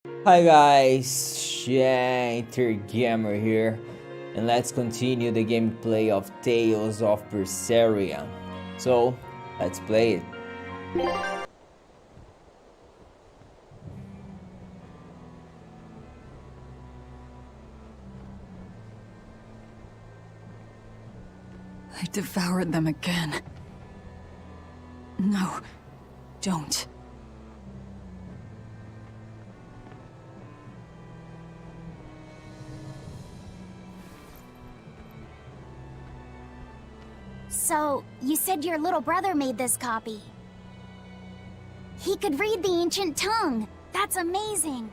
Hi guys, Shanter Gamer here, and let's continue the gameplay of Tales of Berseria. So, let's play it. I devoured them again. No, don't. So, you said your little brother made this copy. He could read the ancient tongue. That's amazing.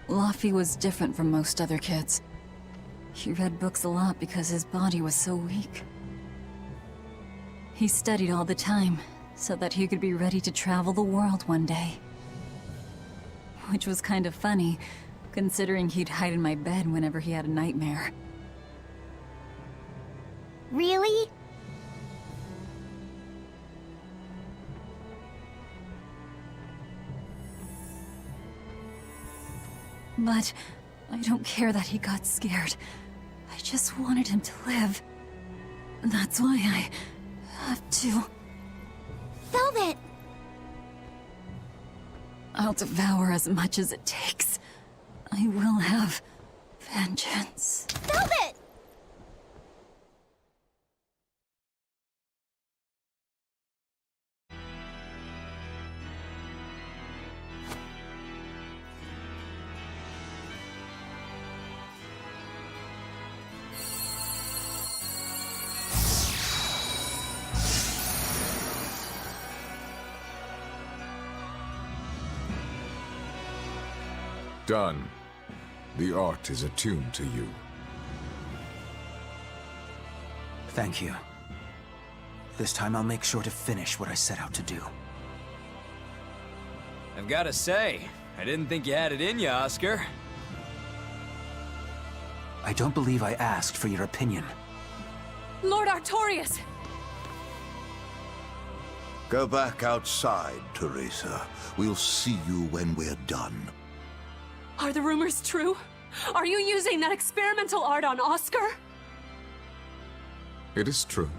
Laffy was different from most other kids. He read books a lot because his body was so weak. He studied all the time, so that he could be ready to travel the world one day. Which was kind of funny, considering he'd hide in my bed whenever he had a nightmare. Really? But I don't care that he got scared. I just wanted him to live. That's why I have to. Velvet! I'll devour as much as it takes. I will have vengeance. Velvet! Done. The art is attuned to you. Thank you. This time I'll make sure to finish what I set out to do. I've gotta say, I didn't think you had it in you, Oscar. I don't believe I asked for your opinion. Lord Artorias! Go back outside, Teresa. We'll see you when we're done. Are the rumors true? Are you using that experimental art on Oscar? It is true.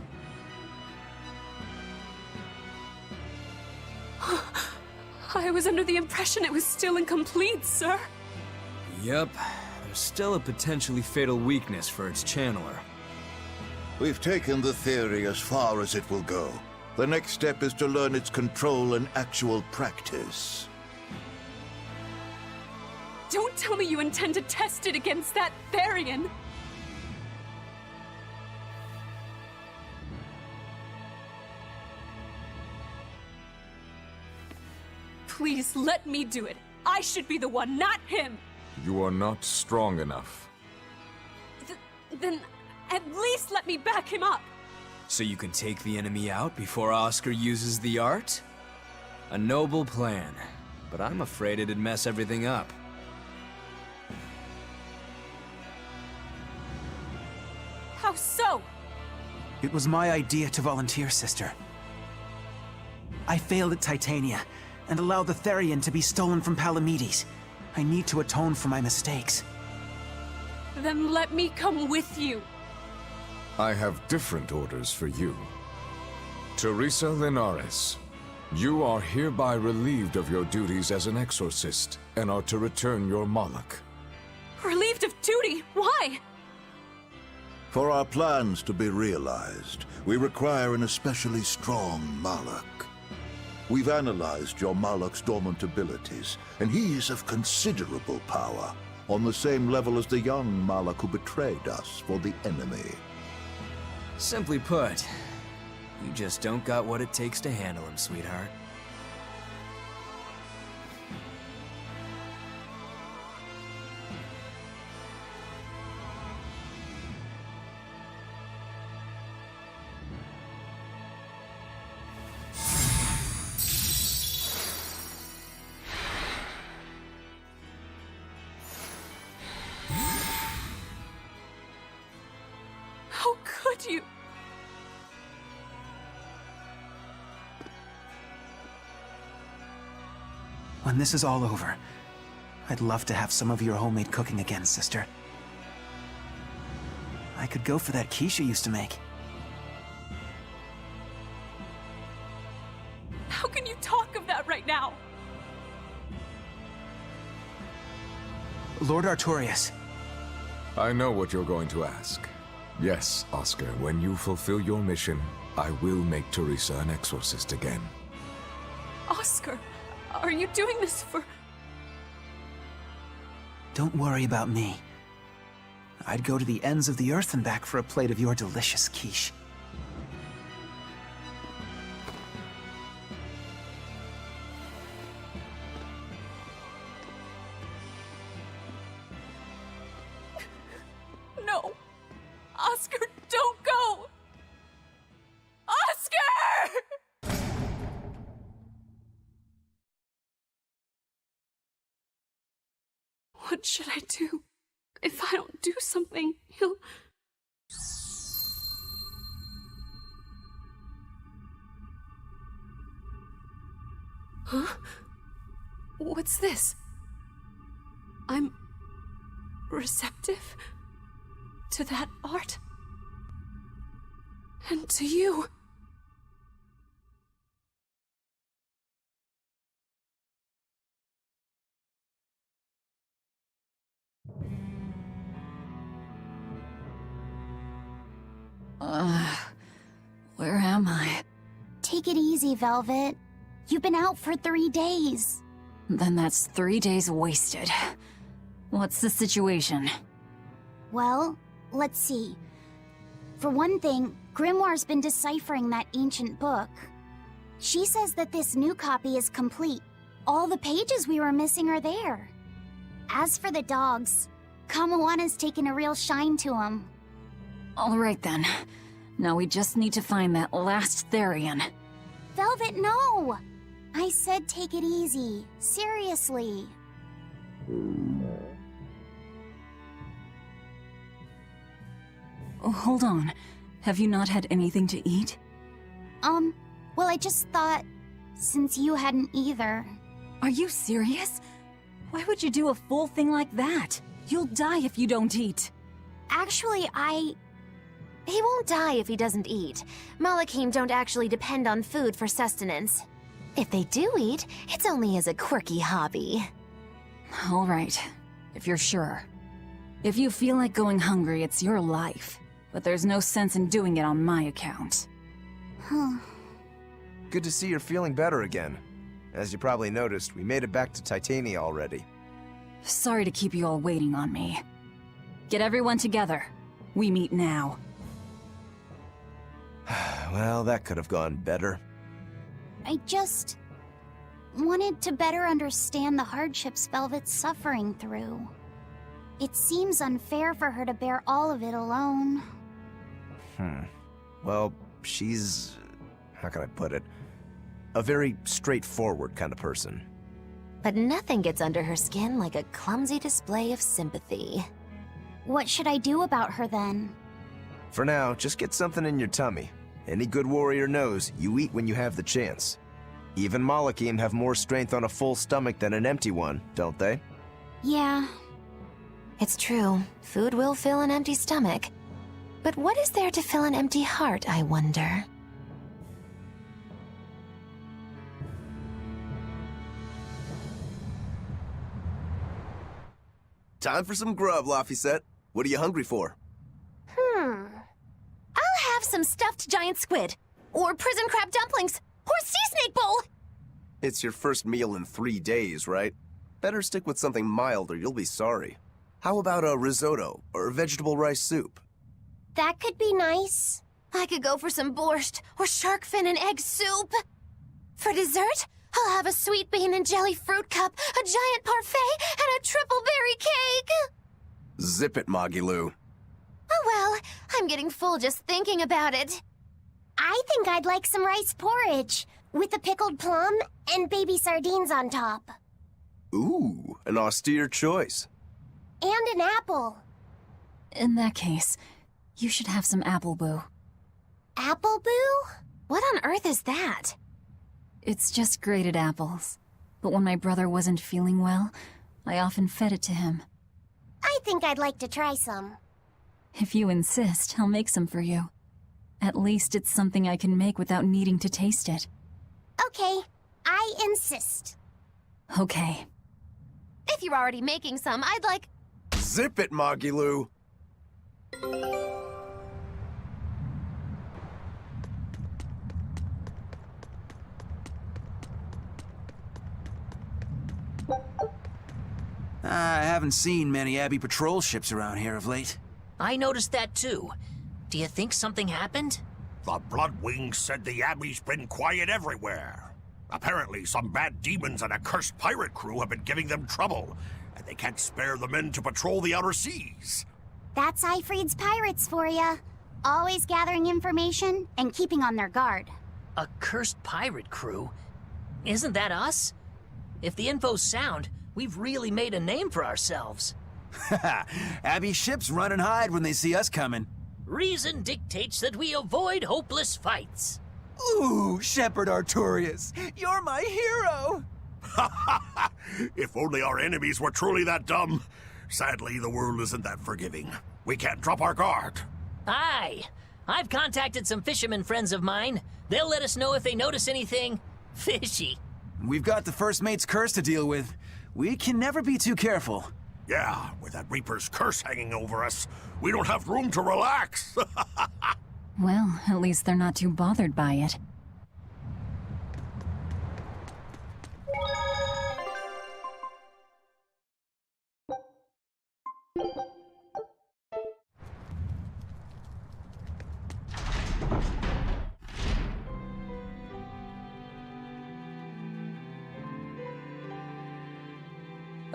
I was under the impression it was still incomplete, sir. Yup, there's still a potentially fatal weakness for its channeler. We've taken the theory as far as it will go. The next step is to learn its control and actual practice. Don't tell me you intend to test it against that Therian! Please, let me do it. I should be the one, not him! You are not strong enough. Then, at least let me back him up! So you can take the enemy out before Oscar uses the art? A noble plan, but I'm afraid it'd mess everything up. How so? It was my idea to volunteer, sister. I failed at Titania, and allowed the Therian to be stolen from Palamedes. I need to atone for my mistakes. Then let me come with you. I have different orders for you. Teresa Linares, you are hereby relieved of your duties as an exorcist, and are to return your Moloch. Relieved of duty? Why? For our plans to be realized, we require an especially strong Malak. We've analyzed your Malak's dormant abilities, and he is of considerable power, on the same level as the young Malak who betrayed us for the enemy. Simply put, you just don't got what it takes to handle him, sweetheart. When this is all over, I'd love to have some of your homemade cooking again, sister. I could go for that quiche you used to make. How can you talk of that right now? Lord Artorias. I know what you're going to ask. Yes, Oscar, when you fulfill your mission, I will make Teresa an exorcist again. Oscar, are you doing this for... Don't worry about me. I'd go to the ends of the earth and back for a plate of your delicious quiche. No! Oscar, don't go! Oscar! What should I do? If I don't do something, he'll... Huh? What's this? I'm... receptive? To that art? And to you? Where am I? Take it easy, Velvet. You've been out for 3 days. Then that's 3 days wasted. What's the situation? Well, let's see. For one thing, Grimoire's been deciphering that ancient book. She says that this new copy is complete. All the pages we were missing are there. As for the dogs, Kamoana's taken a real shine to them. All right then. Now we just need to find that last Therian. Velvet, no! I said take it easy. Seriously. Oh, hold on. Have you not had anything to eat? Well, I just thought, since you hadn't either. Are you serious? Why would you do a full thing like that? You'll die if you don't eat. Actually, He won't die if he doesn't eat. Malachim don't actually depend on food for sustenance. If they do eat, it's only as a quirky hobby. All right, if you're sure. If you feel like going hungry, it's your life. But there's no sense in doing it on my account. Huh. Good to see you're feeling better again. As you probably noticed, we made it back to Titania already. Sorry to keep you all waiting on me. Get everyone together. We meet now. Well, that could have gone better. I just wanted to better understand the hardships Velvet's suffering through. It seems unfair for her to bear all of it alone. Well, she's... how can I put it? A very straightforward kind of person. But nothing gets under her skin like a clumsy display of sympathy. What should I do about her then? For now, just get something in your tummy. Any good warrior knows you eat when you have the chance. Even Malachim have more strength on a full stomach than an empty one, don't they? Yeah. It's true, food will fill an empty stomach. But what is there to fill an empty heart, I wonder? Time for some grub, Laphicet. What are you hungry for? I'll have some stuffed giant squid, or prison crab dumplings, or sea snake bowl! It's your first meal in 3 days, right? Better stick with something mild or you'll be sorry. How about a risotto, or vegetable rice soup? That could be nice. I could go for some borscht, or shark fin and egg soup. For dessert, I'll have a sweet bean and jelly fruit cup, a giant parfait, and a triple berry cake! Zip it, Magilou. Oh well, I'm getting full just thinking about it. I think I'd like some rice porridge, with a pickled plum and baby sardines on top. Ooh, an austere choice. And an apple. In that case, you should have some apple boo. Apple boo? What on earth is that? It's just grated apples. But when my brother wasn't feeling well, I often fed it to him. I think I'd like to try some. If you insist, I'll make some for you. At least it's something I can make without needing to taste it. Okay, I insist. Okay. If you're already making some, I'd like... Zip it, Magilu! I haven't seen many Abbey patrol ships around here of late. I noticed that too. Do you think something happened? The Bloodwings said the Abbey's been quiet everywhere. Apparently, some bad demons and a cursed pirate crew have been giving them trouble, and they can't spare the men to patrol the outer seas. That's Aifread's pirates for ya. Always gathering information and keeping on their guard. A cursed pirate crew? Isn't that us? If the info's sound, we've really made a name for ourselves. Abbey ships run and hide when they see us coming. Reason dictates that we avoid hopeless fights. Ooh, Shepherd Artorias, you're my hero! If only our enemies were truly that dumb. Sadly, the world isn't that forgiving. We can't drop our guard. Aye. I've contacted some fishermen friends of mine. They'll let us know if they notice anything fishy. We've got the First Mate's curse to deal with. We can never be too careful. Yeah, with that Reaper's curse hanging over us, we don't have room to relax. Well, at least they're not too bothered by it.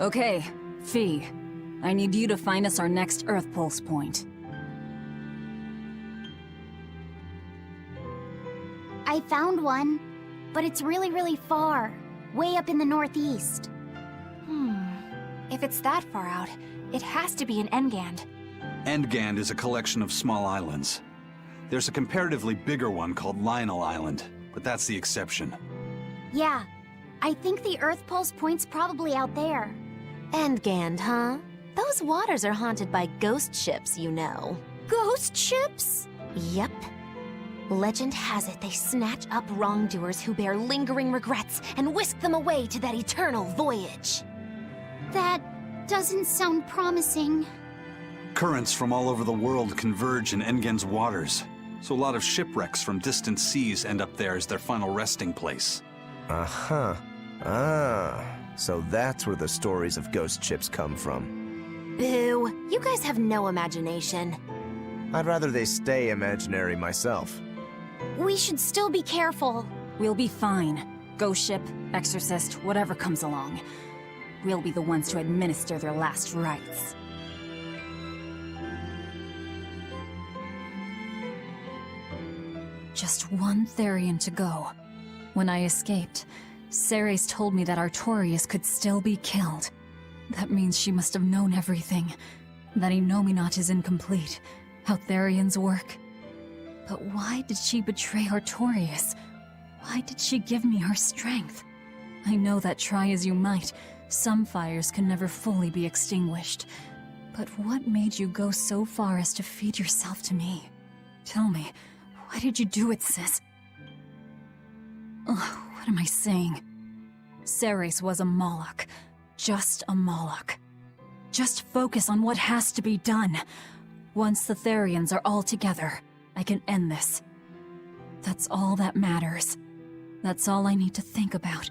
Okay, Fee. I need you to find us our next Earth Pulse point. I found one, but it's really far. Way up in the northeast. If it's that far out, it has to be in Engand. Engand is a collection of small islands. There's a comparatively bigger one called Lionel Island, but that's the exception. Yeah, I think the Earth Pulse point's probably out there. Engand, huh? Those waters are haunted by ghost ships, you know. Ghost ships? Yep. Legend has it they snatch up wrongdoers who bear lingering regrets and whisk them away to that eternal voyage. That doesn't sound promising. Currents from all over the world converge in Engand's waters, so a lot of shipwrecks from distant seas end up there as their final resting place. Uh-huh. So that's where the stories of ghost ships come from. Boo. You guys have no imagination. I'd rather they stay imaginary myself. We should still be careful. We'll be fine. Ghost ship, exorcist, whatever comes along. We'll be the ones to administer their last rites. Just one Therian to go. When I escaped, Ceres told me that Artorias could still be killed. That means she must have known everything. That Innominat is incomplete. How Therians work. But why did she betray Artorias? Why did she give me her strength? I know that try as you might, some fires can never fully be extinguished. But what made you go so far as to feed yourself to me? Tell me, why did you do it, sis? Ugh, what am I saying? Ceres was a Moloch. Just a Moloch. Just focus on what has to be done. Once the Therians are all together, I can end this. That's all that matters. That's all I need to think about.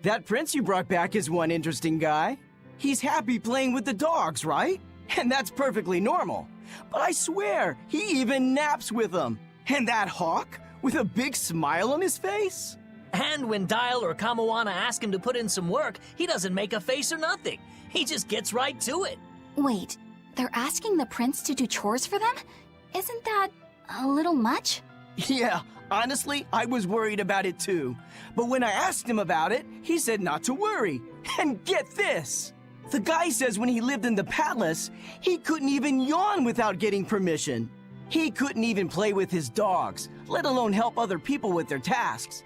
That prince you brought back is one interesting guy. He's happy playing with the dogs, right? And that's perfectly normal. But I swear, he even naps with them. And that hawk, with a big smile on his face? And when Dial or Kamoana ask him to put in some work, he doesn't make a face or nothing. He just gets right to it. Wait, they're asking the prince to do chores for them? Isn't that a little much? Yeah, honestly, I was worried about it too. But when I asked him about it, he said not to worry. And get this! The guy says when he lived in the palace, he couldn't even yawn without getting permission. He couldn't even play with his dogs, let alone help other people with their tasks.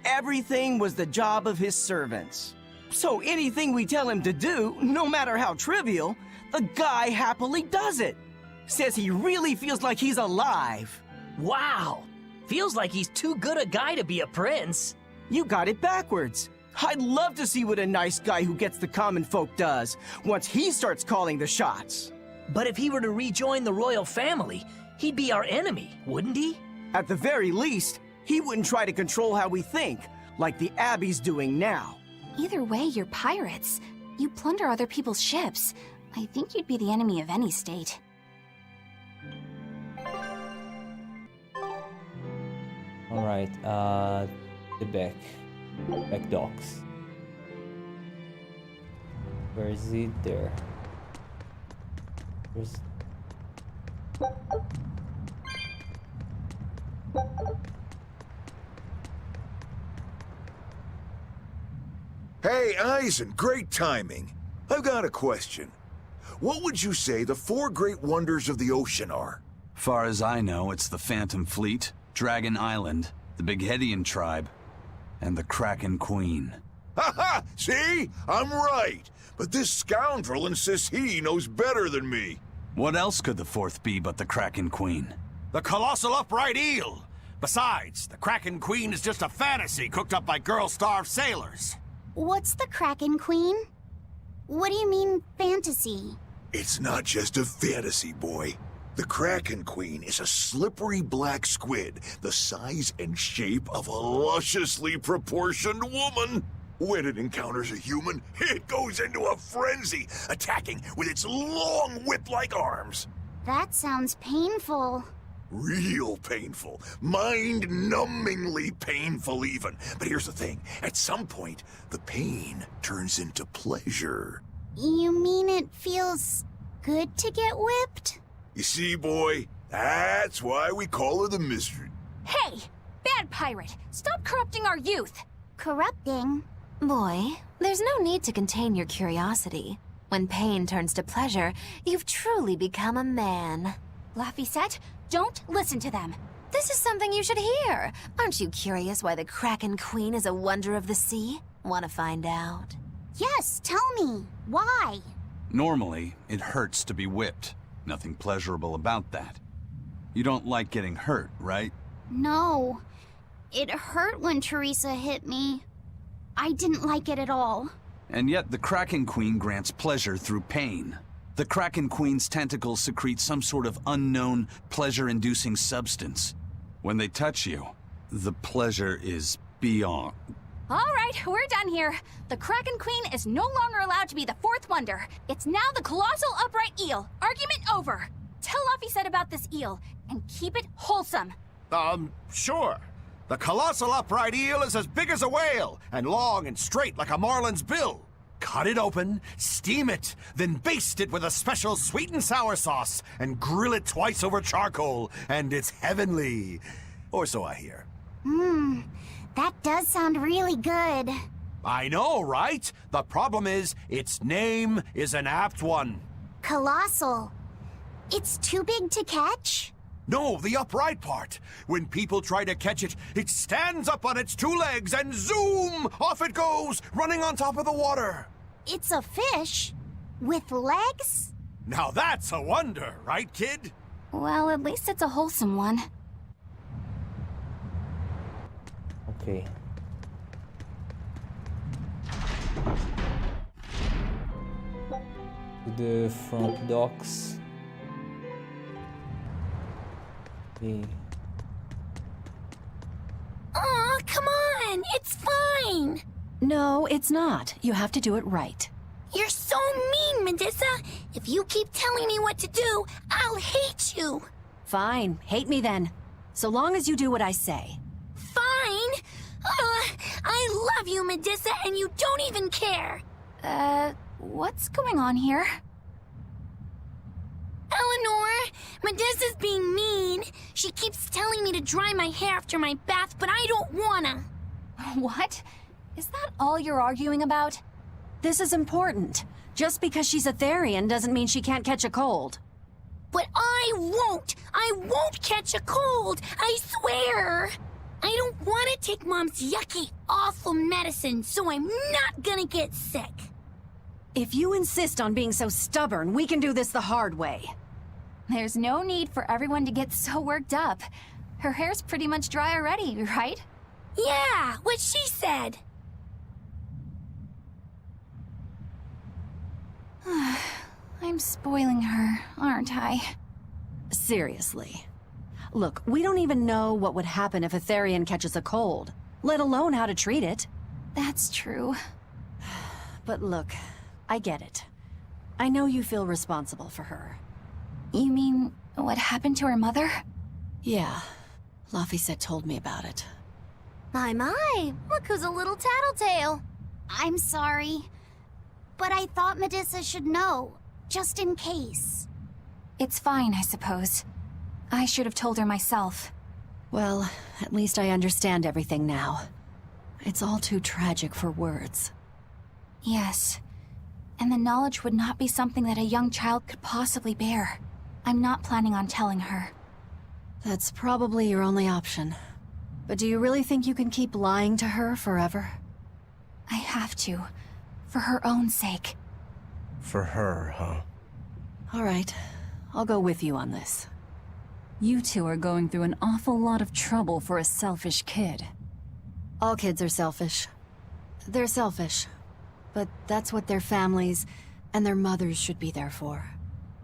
Everything was the job of his servants. So anything we tell him to do, no matter how trivial, the guy happily does it. Says he really feels like he's alive. Wow! Feels like he's too good a guy to be a prince. You got it backwards. I'd love to see what a nice guy who gets the common folk does once he starts calling the shots. But if he were to rejoin the royal family, he'd be our enemy, wouldn't he? At the very least, he wouldn't try to control how we think, like the Abbey's doing now. Either way, you're pirates. You plunder other people's ships. I think you'd be the enemy of any state. Alright, the back docks. Where is it? There. Where's... Hey, Eisen, great timing. I've got a question. What would you say the 4 great wonders of the ocean are? Far as I know, it's the Phantom Fleet, Dragon Island, the Bighedian tribe, and the Kraken Queen. Ha! See? I'm right. But this scoundrel insists he knows better than me. What else could the 4th be but the Kraken Queen? The colossal upright eel! Besides, the Kraken Queen is just a fantasy cooked up by girl-starved sailors. What's the Kraken Queen? What do you mean, fantasy? It's not just a fantasy, boy. The Kraken Queen is a slippery black squid, the size and shape of a lusciously proportioned woman. When it encounters a human, it goes into a frenzy, attacking with its long whip-like arms. That sounds painful. Real painful. Mind-numbingly painful even. But here's the thing. At some point, the pain turns into pleasure. You mean it feels good to get whipped? You see, boy? That's why we call her the Mystery. Hey! Bad pirate! Stop corrupting our youth! Corrupting? Boy, there's no need to contain your curiosity. When pain turns to pleasure, you've truly become a man. Laphicet, don't listen to them. This is something you should hear. Aren't you curious why the Kraken Queen is a wonder of the sea? Want to find out? Yes, tell me. Why? Normally, it hurts to be whipped. Nothing pleasurable about that. You don't like getting hurt, right? No. It hurt when Teresa hit me. I didn't like it at all. And yet the Kraken Queen grants pleasure through pain. The Kraken Queen's tentacles secrete some sort of unknown, pleasure-inducing substance. When they touch you, the pleasure is beyond. All right, we're done here. The Kraken Queen is no longer allowed to be the 4th wonder. It's now the colossal upright eel. Argument over. Tell Laphicet about this eel, and keep it wholesome. Sure. The colossal upright eel is as big as a whale, and long and straight like a marlin's bill. Cut it open, steam it, then baste it with a special sweet and sour sauce, and grill it twice over charcoal, and it's heavenly. Or so I hear. That does sound really good. I know, right? The problem is, its name is an apt one. Colossal. It's too big to catch? No, the upright part. When people try to catch it, it stands up on its 2 legs and zoom! Off it goes, running on top of the water. It's a fish? With legs? Now that's a wonder, right, kid? Well, at least it's a wholesome one. Okay. To the front docks. Okay. Aw, come on! It's fine! No, it's not. You have to do it right. You're so mean, Medusa! If you keep telling me what to do, I'll hate you! Fine, hate me then. So long as you do what I say. Fine! I love you, Medusa, and you don't even care! What's going on here? Medesa's being mean. She keeps telling me to dry my hair after my bath, but I don't wanna. What? Is that all you're arguing about? This is important. Just because she's a Therian doesn't mean she can't catch a cold. But I won't! I won't catch a cold! I swear! I don't want to take Mom's yucky, awful medicine, so I'm not gonna get sick. If you insist on being so stubborn, we can do this the hard way. There's no need for everyone to get so worked up. Her hair's pretty much dry already, right? Yeah, what she said. I'm spoiling her, aren't I? Seriously. Look, we don't even know what would happen if a Therian catches a cold, let alone how to treat it. That's true. But look, I get it. I know you feel responsible for her. You mean what happened to her mother? Yeah, Laphicet told me about it. My, look who's a little tattletale. I'm sorry, but I thought Medissa should know, just in case. It's fine, I suppose. I should have told her myself. Well, at least I understand everything now. It's all too tragic for words. Yes. And the knowledge would not be something that a young child could possibly bear. I'm not planning on telling her. That's probably your only option. But do you really think you can keep lying to her forever? I have to. For her own sake. For her, huh? All right. I'll go with you on this. You two are going through an awful lot of trouble for a selfish kid. All kids are selfish. They're selfish. But that's what their families and their mothers should be there for.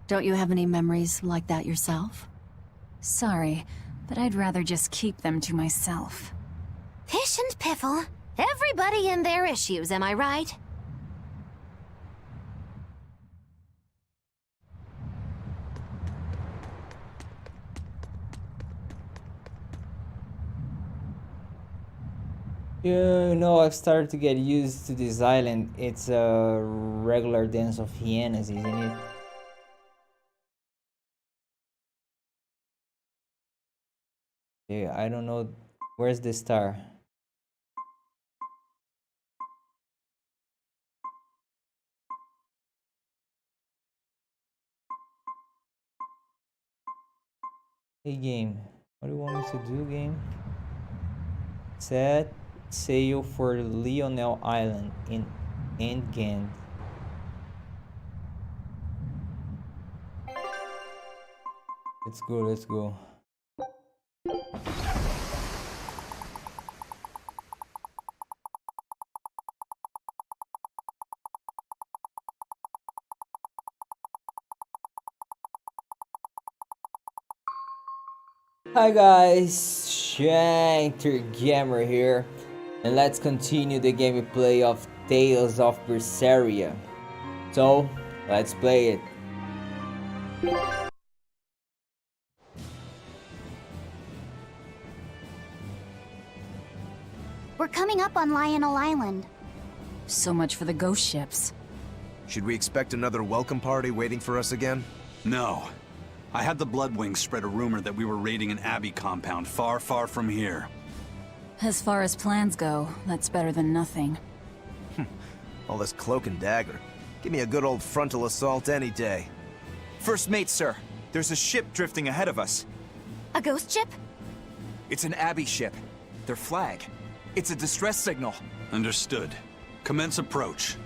Don't you have any memories like that yourself? Sorry, but I'd rather just keep them to myself. Pish and Piffle. Everybody and their issues, am I right? You know, I've started to get used to this island. It's a regular dance of hyenas, isn't it? Yeah, I don't know. Where's the star? Hey game, what do you want me to do, game? Set sail for Lionel Island in Endgame. Let's go, let's go. Hi guys, Shanker Gamer here, and let's continue the gameplay of Tales of Berseria. So, let's play it. We're coming up on Lionel Island. So much for the ghost ships. Should we expect another welcome party waiting for us again? No. I had the Bloodwings spread a rumor that we were raiding an Abbey compound far, far from here. As far as plans go, that's better than nothing. All this cloak and dagger. Give me a good old frontal assault any day. First mate, sir. There's a ship drifting ahead of us. A ghost ship? It's an Abbey ship. Their flag. It's a distress signal. Understood. Commence approach.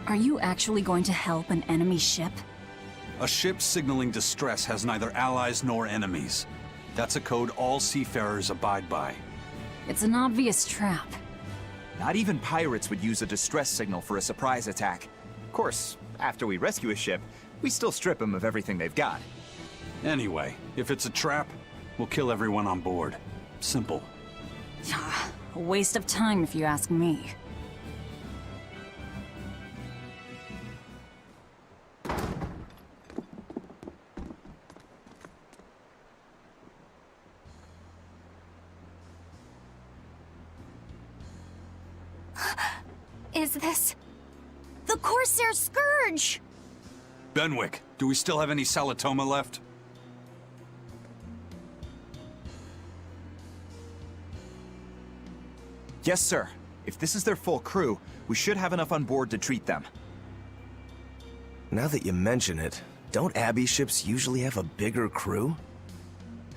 Are you actually going to help an enemy ship? A ship signaling distress has neither allies nor enemies. That's a code all seafarers abide by. It's an obvious trap. Not even pirates would use a distress signal for a surprise attack. Of course, after we rescue a ship, we still strip them of everything they've got. Anyway, if it's a trap, we'll kill everyone on board. Simple. A waste of time if you ask me. Is this... The Corsair Scourge! Benwick, do we still have any Salatoma left? Yes, sir. If this is their full crew, we should have enough on board to treat them. Now that you mention it, don't Abbey ships usually have a bigger crew?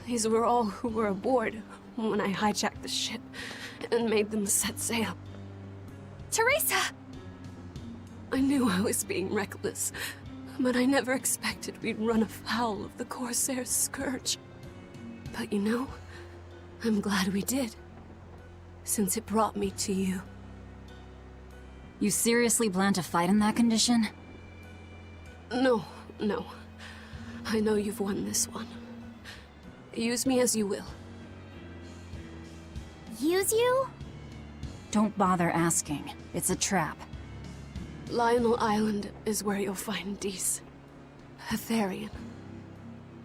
These were all who were aboard when I hijacked the ship and made them set sail. Teresa! I knew I was being reckless, but I never expected we'd run afoul of the Corsair's scourge. But you know, I'm glad we did, since it brought me to you. You seriously plan to fight in that condition? No. I know you've won this one. Use me as you will. Use you? Don't bother asking. It's a trap. Lionel Island is where you'll find Dees. A Therian.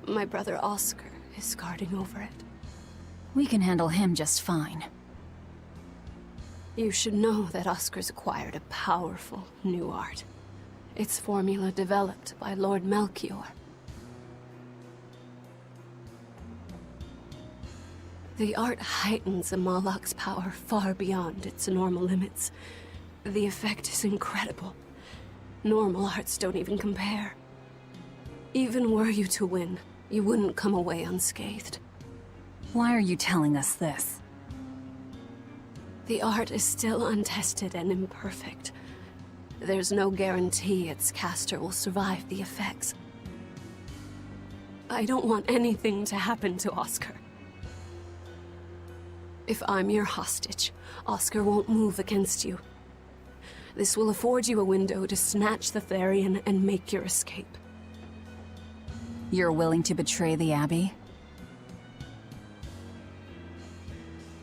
My brother Oscar is guarding over it. We can handle him just fine. You should know that Oscar's acquired a powerful new art. Its formula developed by Lord Melchior. The art heightens a Malak's power far beyond its normal limits. The effect is incredible. Normal arts don't even compare. Even were you to win, you wouldn't come away unscathed. Why are you telling us this? The art is still untested and imperfect. There's no guarantee its caster will survive the effects. I don't want anything to happen to Oscar. If I'm your hostage, Oscar won't move against you. This will afford you a window to snatch the Therian and make your escape. You're willing to betray the Abbey?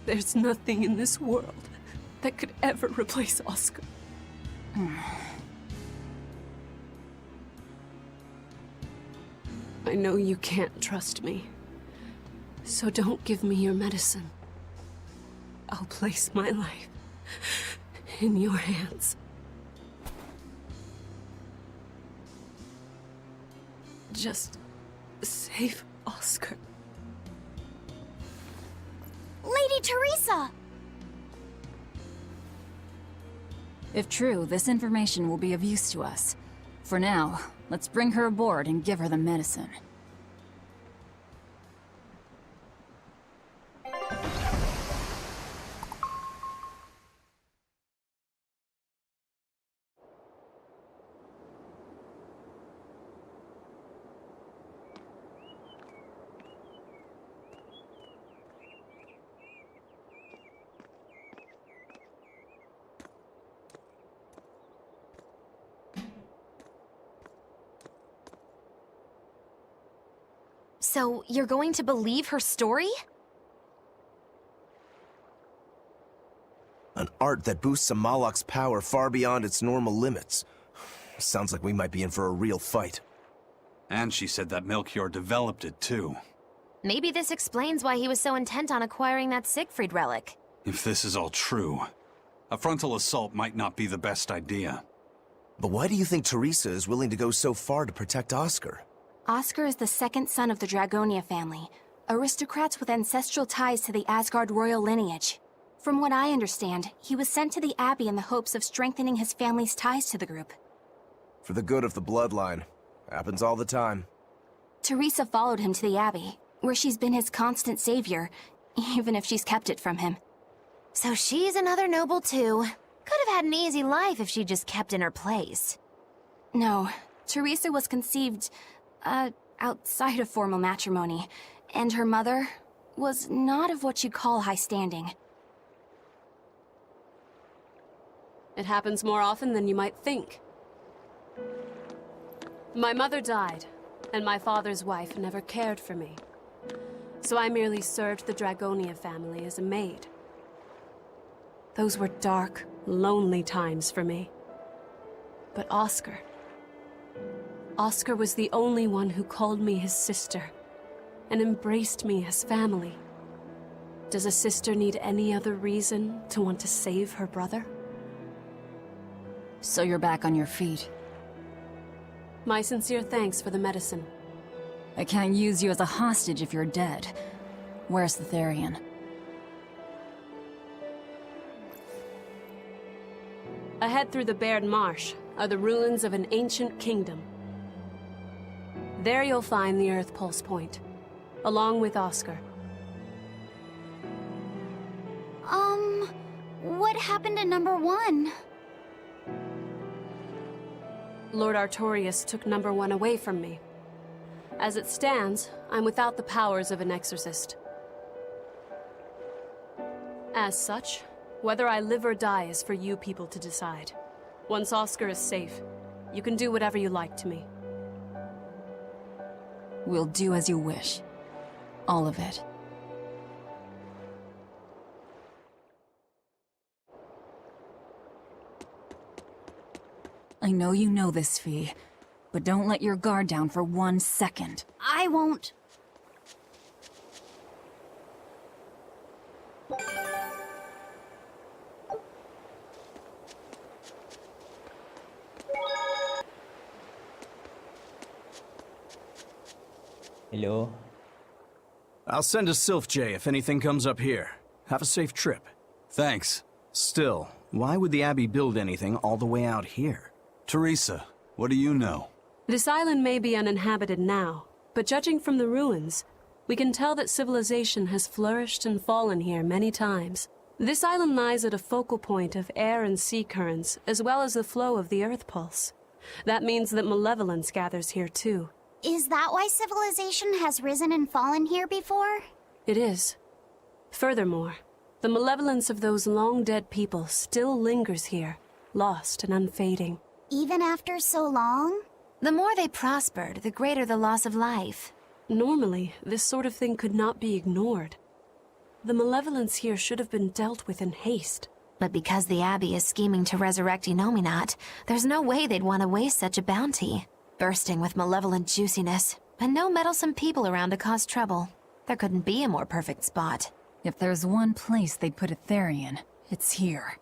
There's nothing in this world that could ever replace Oscar. I know you can't trust me, so don't give me your medicine. I'll place my life in your hands. Just save Oscar. Lady Teresa! If true, this information will be of use to us. For now, let's bring her aboard and give her the medicine. So, you're going to believe her story? An art that boosts a Malak's power far beyond its normal limits. Sounds like we might be in for a real fight. And she said that Melchior developed it, too. Maybe this explains why he was so intent on acquiring that Siegfried relic. If this is all true, a frontal assault might not be the best idea. But why do you think Teresa is willing to go so far to protect Oscar? Oscar is the second son of the Dragonia family, aristocrats with ancestral ties to the Asgard royal lineage. From what I understand, he was sent to the Abbey in the hopes of strengthening his family's ties to the group. For the good of the bloodline. Happens all the time. Teresa followed him to the Abbey, where she's been his constant savior, even if she's kept it from him. So she's another noble too. Could have had an easy life if she just kept in her place. No, Teresa was conceived, outside of formal matrimony, and her mother was not of what you'd call high standing. It happens more often than you might think. My mother died, and my father's wife never cared for me. So I merely served the Dragonia family as a maid. Those were dark, lonely times for me. But Oscar was the only one who called me his sister and embraced me as family. Does a sister need any other reason to want to save her brother? So you're back on your feet. My sincere thanks for the medicine. I can't use you as a hostage if you're dead. Where's the Therian? Ahead through the Baird Marsh are the ruins of an ancient kingdom. There you'll find the Earth Pulse Point, along with Oscar. What happened to number 1? Lord Artorius took number 1 away from me. As it stands, I'm without the powers of an exorcist. As such, whether I live or die is for you people to decide. Once Oscar is safe, you can do whatever you like to me. We'll do as you wish. All of it. I know you know this, Fee, but don't let your guard down for 1 second. I won't. Hello? I'll send a Sylph J if anything comes up here. Have a safe trip. Thanks. Still, why would the Abbey build anything all the way out here? Teresa, what do you know? This island may be uninhabited now, but judging from the ruins, we can tell that civilization has flourished and fallen here many times. This island lies at a focal point of air and sea currents, as well as the flow of the Earth Pulse. That means that malevolence gathers here too. Is that why civilization has risen and fallen here before? It is. Furthermore, the malevolence of those long-dead people still lingers here, lost and unfading. Even after so long? The more they prospered, the greater the loss of life. Normally, this sort of thing could not be ignored. The malevolence here should have been dealt with in haste. But because the Abbey is scheming to resurrect Inominat, there's no way they'd want to waste such a bounty. Bursting with malevolent juiciness, and no meddlesome people around to cause trouble. There couldn't be a more perfect spot. If there's one place they'd put a Therian, it's here.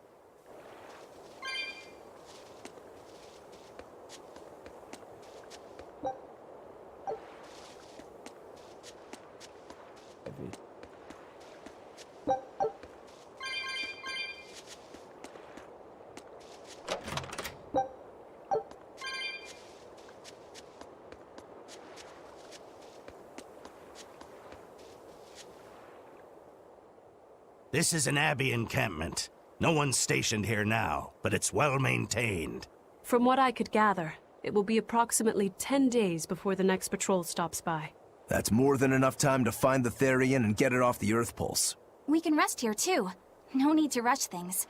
This is an Abbey encampment. No one's stationed here now, but it's well maintained. From what I could gather, it will be approximately 10 days before the next patrol stops by. That's more than enough time to find the Therian and get it off the Earth Pulse. We can rest here too. No need to rush things.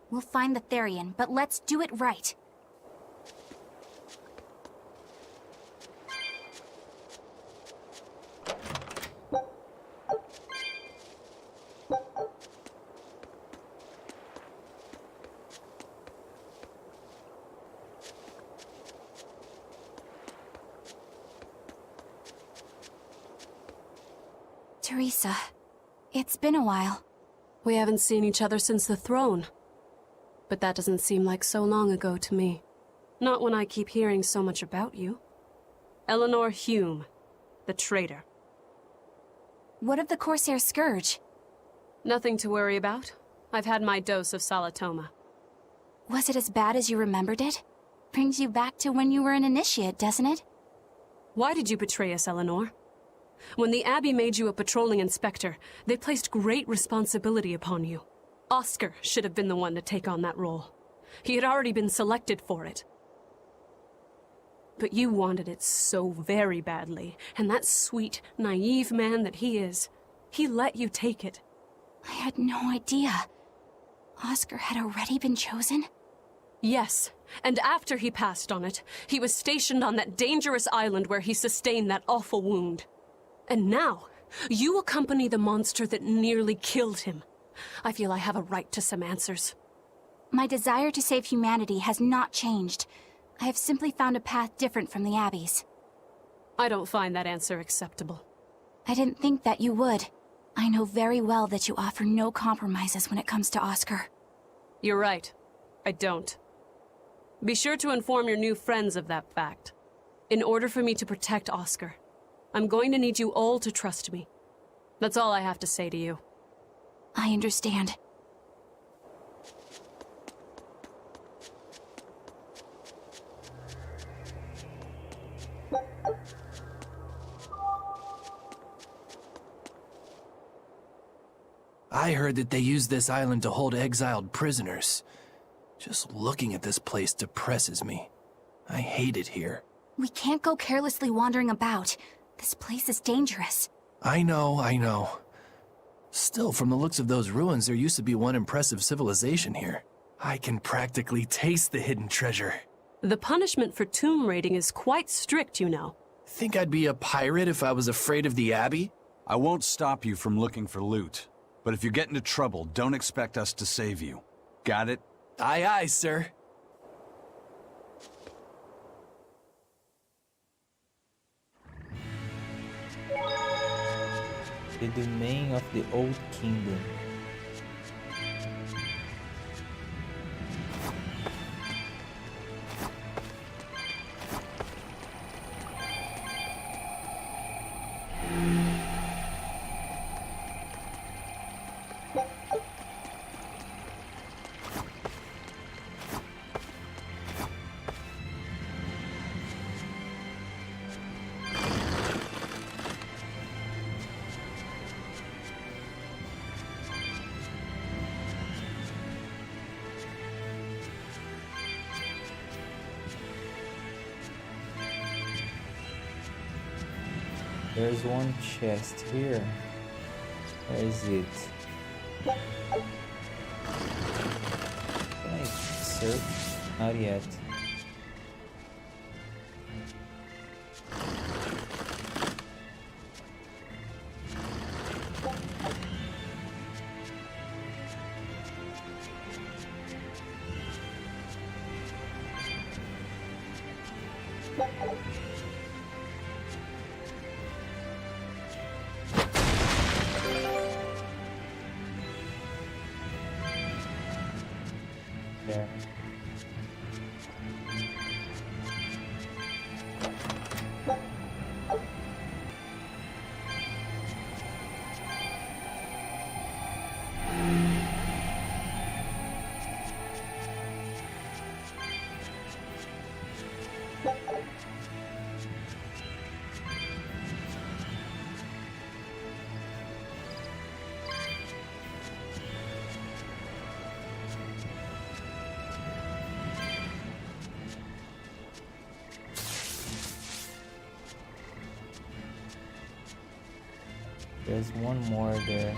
We'll find the Therian, but let's do it right. Teresa, it's been a while. We haven't seen each other since the throne. But that doesn't seem like so long ago to me. Not when I keep hearing so much about you. Eleanor Hume, the traitor. What of the Corsair Scourge? Nothing to worry about. I've had my dose of Salatoma. Was it as bad as you remembered it? Brings you back to when you were an initiate, doesn't it? Why did you betray us, Eleanor? When the Abbey made you a patrolling inspector, they placed great responsibility upon you. Oscar should have been the one to take on that role. He had already been selected for it. But you wanted it so very badly, and that sweet, naive man that he is, he let you take it. I had no idea. Oscar had already been chosen? Yes, and after he passed on it, he was stationed on that dangerous island where he sustained that awful wound. And now, you accompany the monster that nearly killed him. I feel I have a right to some answers. My desire to save humanity has not changed. I have simply found a path different from the Abbey's. I don't find that answer acceptable. I didn't think that you would. I know very well that you offer no compromises when it comes to Oscar. You're right. I don't. Be sure to inform your new friends of that fact. In order for me to protect Oscar, I'm going to need you all to trust me. That's all I have to say to you. I understand. I heard that they use this island to hold exiled prisoners. Just looking at this place depresses me. I hate it here. We can't go carelessly wandering about. This place is dangerous. I know. Still, from the looks of those ruins, there used to be one impressive civilization here. I can practically taste the hidden treasure. The punishment for tomb raiding is quite strict, you know. Think I'd be a pirate if I was afraid of the Abbey? I won't stop you from looking for loot. But if you get into trouble, don't expect us to save you. Got it? Aye, aye, sir. The domain of the Old Kingdom. There's one chest here. Where is it? Can I search? Not yet. There. There's one more there.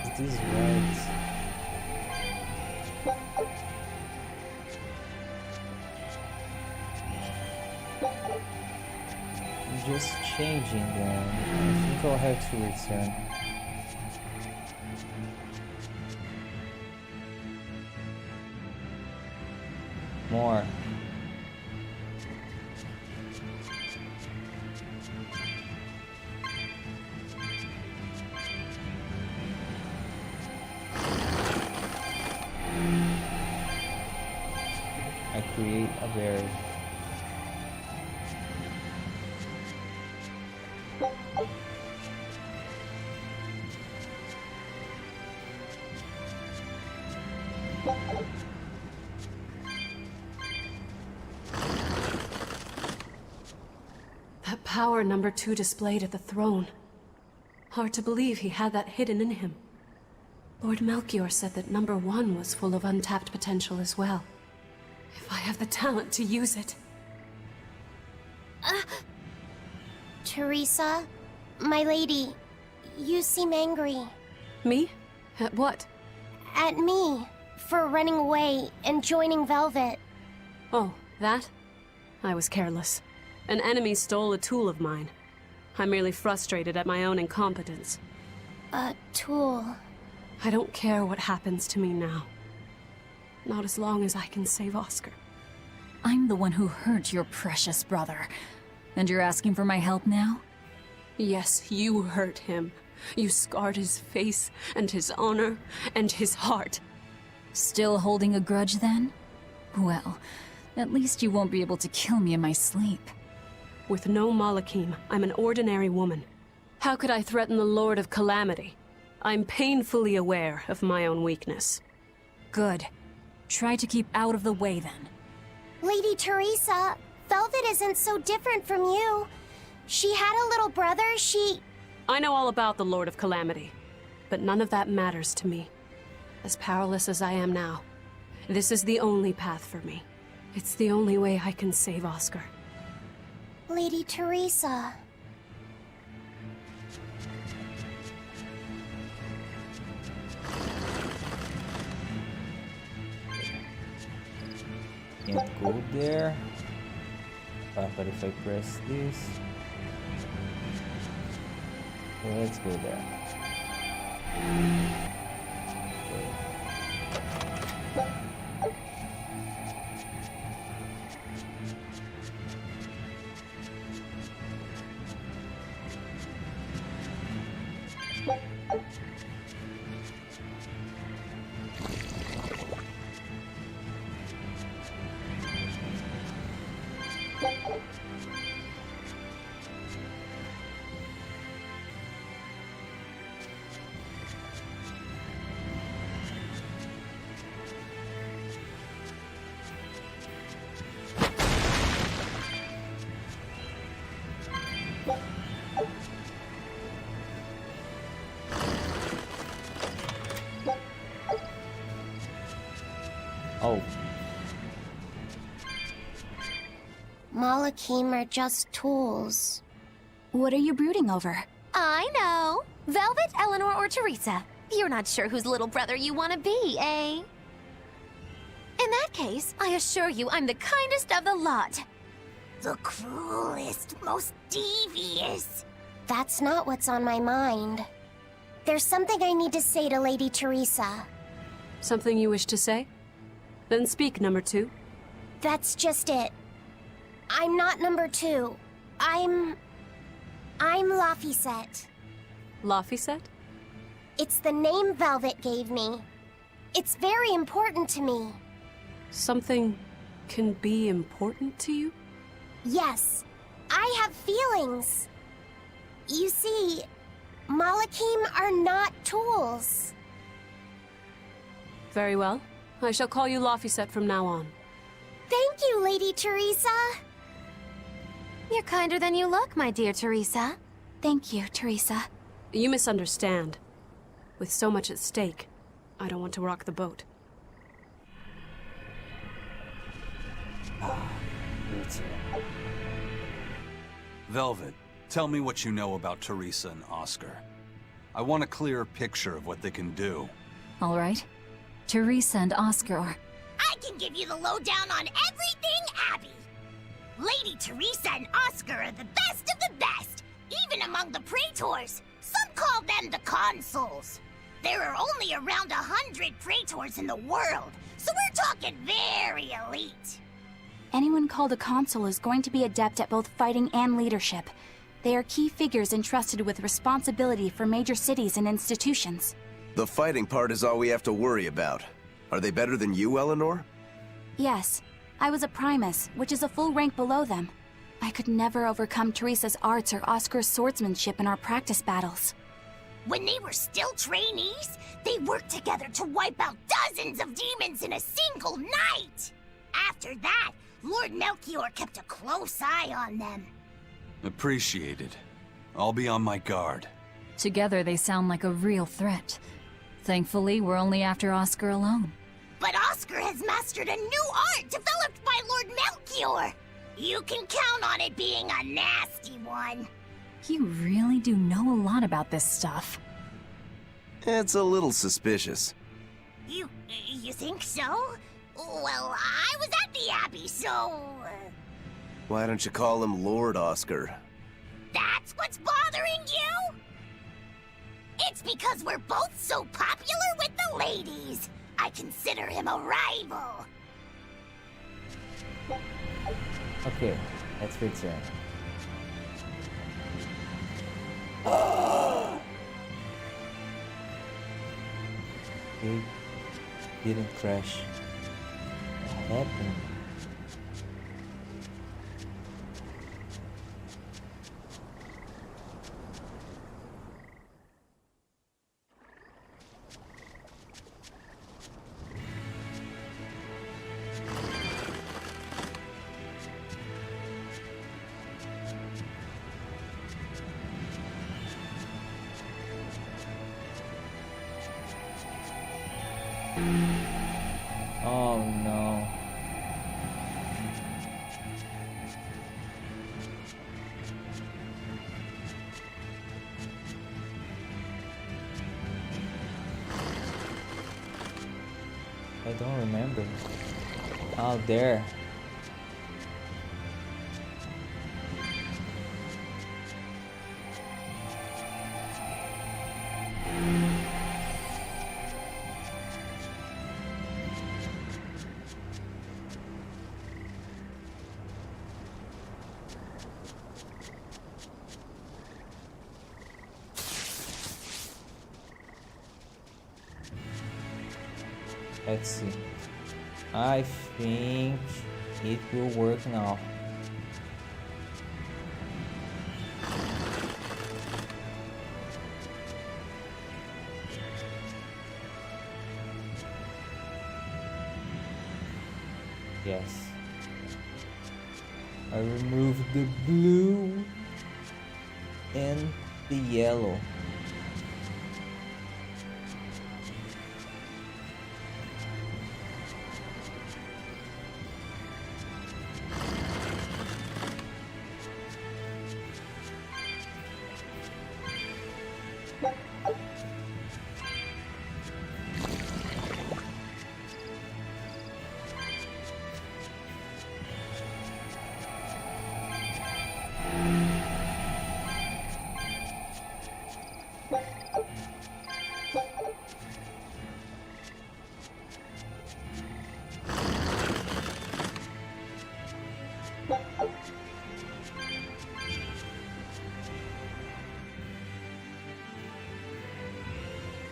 Is this right? I'm just changing them. I think I'll have to return. More. I create a berry. That power number 2 displayed at the throne. Hard to believe he had that hidden in him. Lord Melchior said that number 1 was full of untapped potential as well. If I have the talent to use it. Teresa, my lady, you seem angry. Me? At what? At me, for running away and joining Velvet. Oh, that? I was careless. An enemy stole a tool of mine. I'm merely frustrated at my own incompetence. A tool? I don't care what happens to me now. Not as long as I can save Oscar. I'm the one who hurt your precious brother. And you're asking for my help now? Yes, you hurt him. You scarred his face, and his honor, and his heart. Still holding a grudge then? Well, at least you won't be able to kill me in my sleep. With no Malakim, I'm an ordinary woman. How could I threaten the Lord of Calamity? I'm painfully aware of my own weakness. Good. Try to keep out of the way then. Lady Teresa, Velvet isn't so different from you. She had a little brother, I know all about the Lord of Calamity, but none of that matters to me. As powerless as I am now, this is the only path for me. It's the only way I can save Oscar. Lady Teresa. Can't go there. But if I press this, let's go there. Oh. Malachim are just tools. What are you brooding over? I know. Velvet, Eleanor, or Teresa. You're not sure whose little brother you want to be, eh? In that case, I assure you I'm the kindest of the lot. The cruelest, most devious. That's not what's on my mind. There's something I need to say to Lady Teresa. Something you wish to say? Then speak, number 2. That's just it. I'm not number 2. I'm Laphicet. Laphicet? It's the name Velvet gave me. It's very important to me. Something can be important to you? Yes, I have feelings. You see, Malachim are not tools. Very well. I shall call you Laphicet from now on. Thank you, Lady Teresa. You're kinder than you look, my dear Teresa. Thank you, Teresa. You misunderstand. With so much at stake, I don't want to rock the boat. Velvet, tell me what you know about Teresa and Oscar. I want a clearer picture of what they can do. All right. Teresa and Oscar are... I can give you the lowdown on everything Abby. Lady Teresa and Oscar are the best of the best, even among the praetors. Some call them the consuls. There are only around 100 praetors in the world, so we're talking very elite. Anyone called a consul is going to be adept at both fighting and leadership. They are key figures entrusted with responsibility for major cities and institutions. The fighting part is all we have to worry about. Are they better than you, Eleanor? Yes. I was a Primus, which is a full rank below them. I could never overcome Teresa's arts or Oscar's swordsmanship in our practice battles. When they were still trainees, they worked together to wipe out dozens of demons in a single night. After that, Lord Melchior kept a close eye on them. Appreciated. I'll be on my guard. Together they sound like a real threat. Thankfully, we're only after Oscar alone. But Oscar has mastered a new art developed by Lord Melchior. You can count on it being a nasty one. You really do know a lot about this stuff. It's a little suspicious. You think so? Well, I was at the Abbey, so... Why don't you call him Lord Oscar? That's what's bothering you? It's because we're both so popular with the ladies. I consider him a rival. Okay, let's return. It didn't crash. What happened? don't remember. Out there. Let's see. I think it will work now. Yes. I removed the blue and the yellow.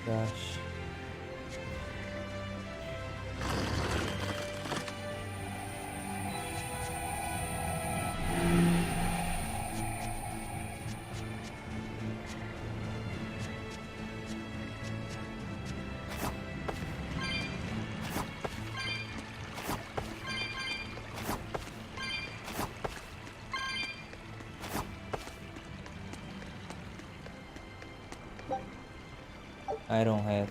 Gosh. I don't have.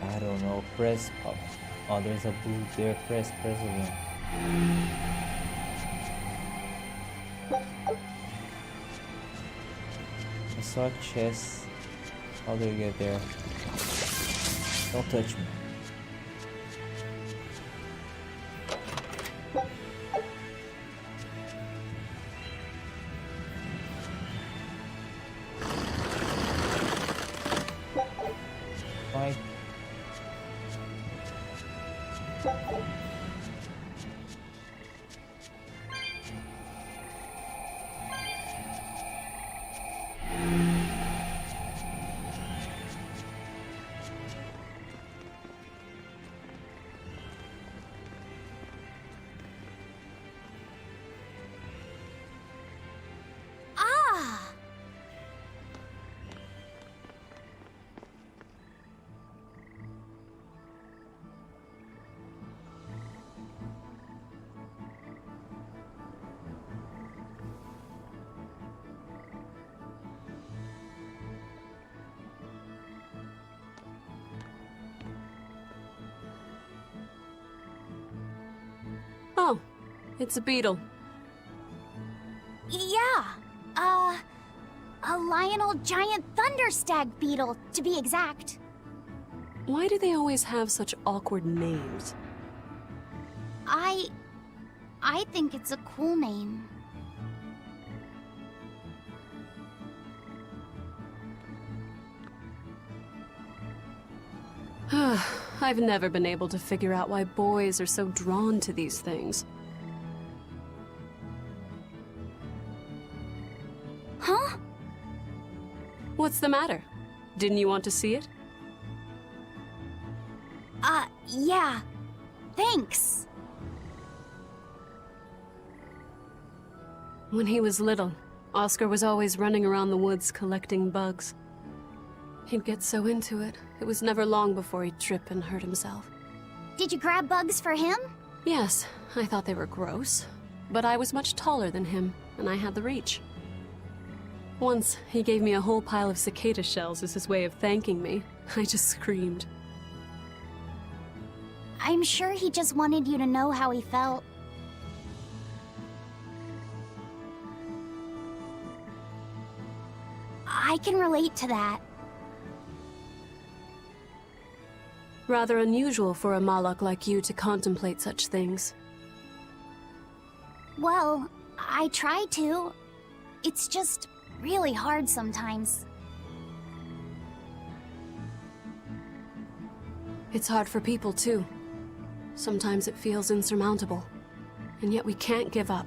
I don't know. Press up. Oh, there's a blue there. Press again. I saw a chest. How do I get there? Don't touch me. Why? Oh, it's a beetle. Yeah, a Lionel giant thunderstag beetle, to be exact. Why do they always have such awkward names? I think it's a cool name. I've never been able to figure out why boys are so drawn to these things. Huh? What's the matter? Didn't you want to see it? Yeah. Thanks. When he was little, Oscar was always running around the woods collecting bugs. He'd get so into it, it was never long before he'd trip and hurt himself. Did you grab bugs for him? Yes, I thought they were gross, but I was much taller than him, and I had the reach. Once, he gave me a whole pile of cicada shells as his way of thanking me. I just screamed. I'm sure he just wanted you to know how he felt. I can relate to that. Rather unusual for a Malak like you to contemplate such things. Well, I try to. It's just really hard sometimes. It's hard for people too. Sometimes it feels insurmountable. And yet we can't give up.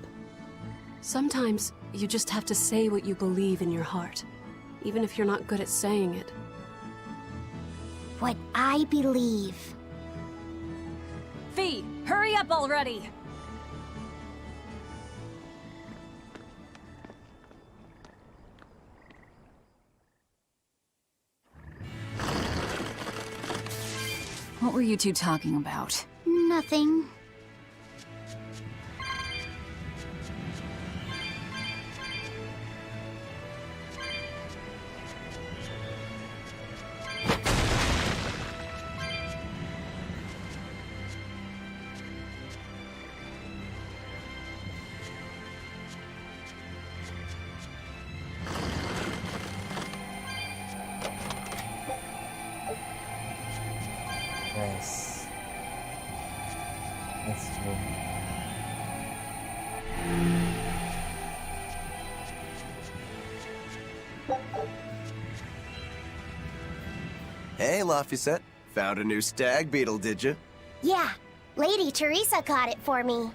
Sometimes you just have to say what you believe in your heart, even if you're not good at saying it. What I believe. Fee, hurry up already! What were you two talking about? Nothing. Nice. Let's go. Hey, Laphicet. Found a new stag beetle, did you? Yeah, Lady Teresa caught it for me.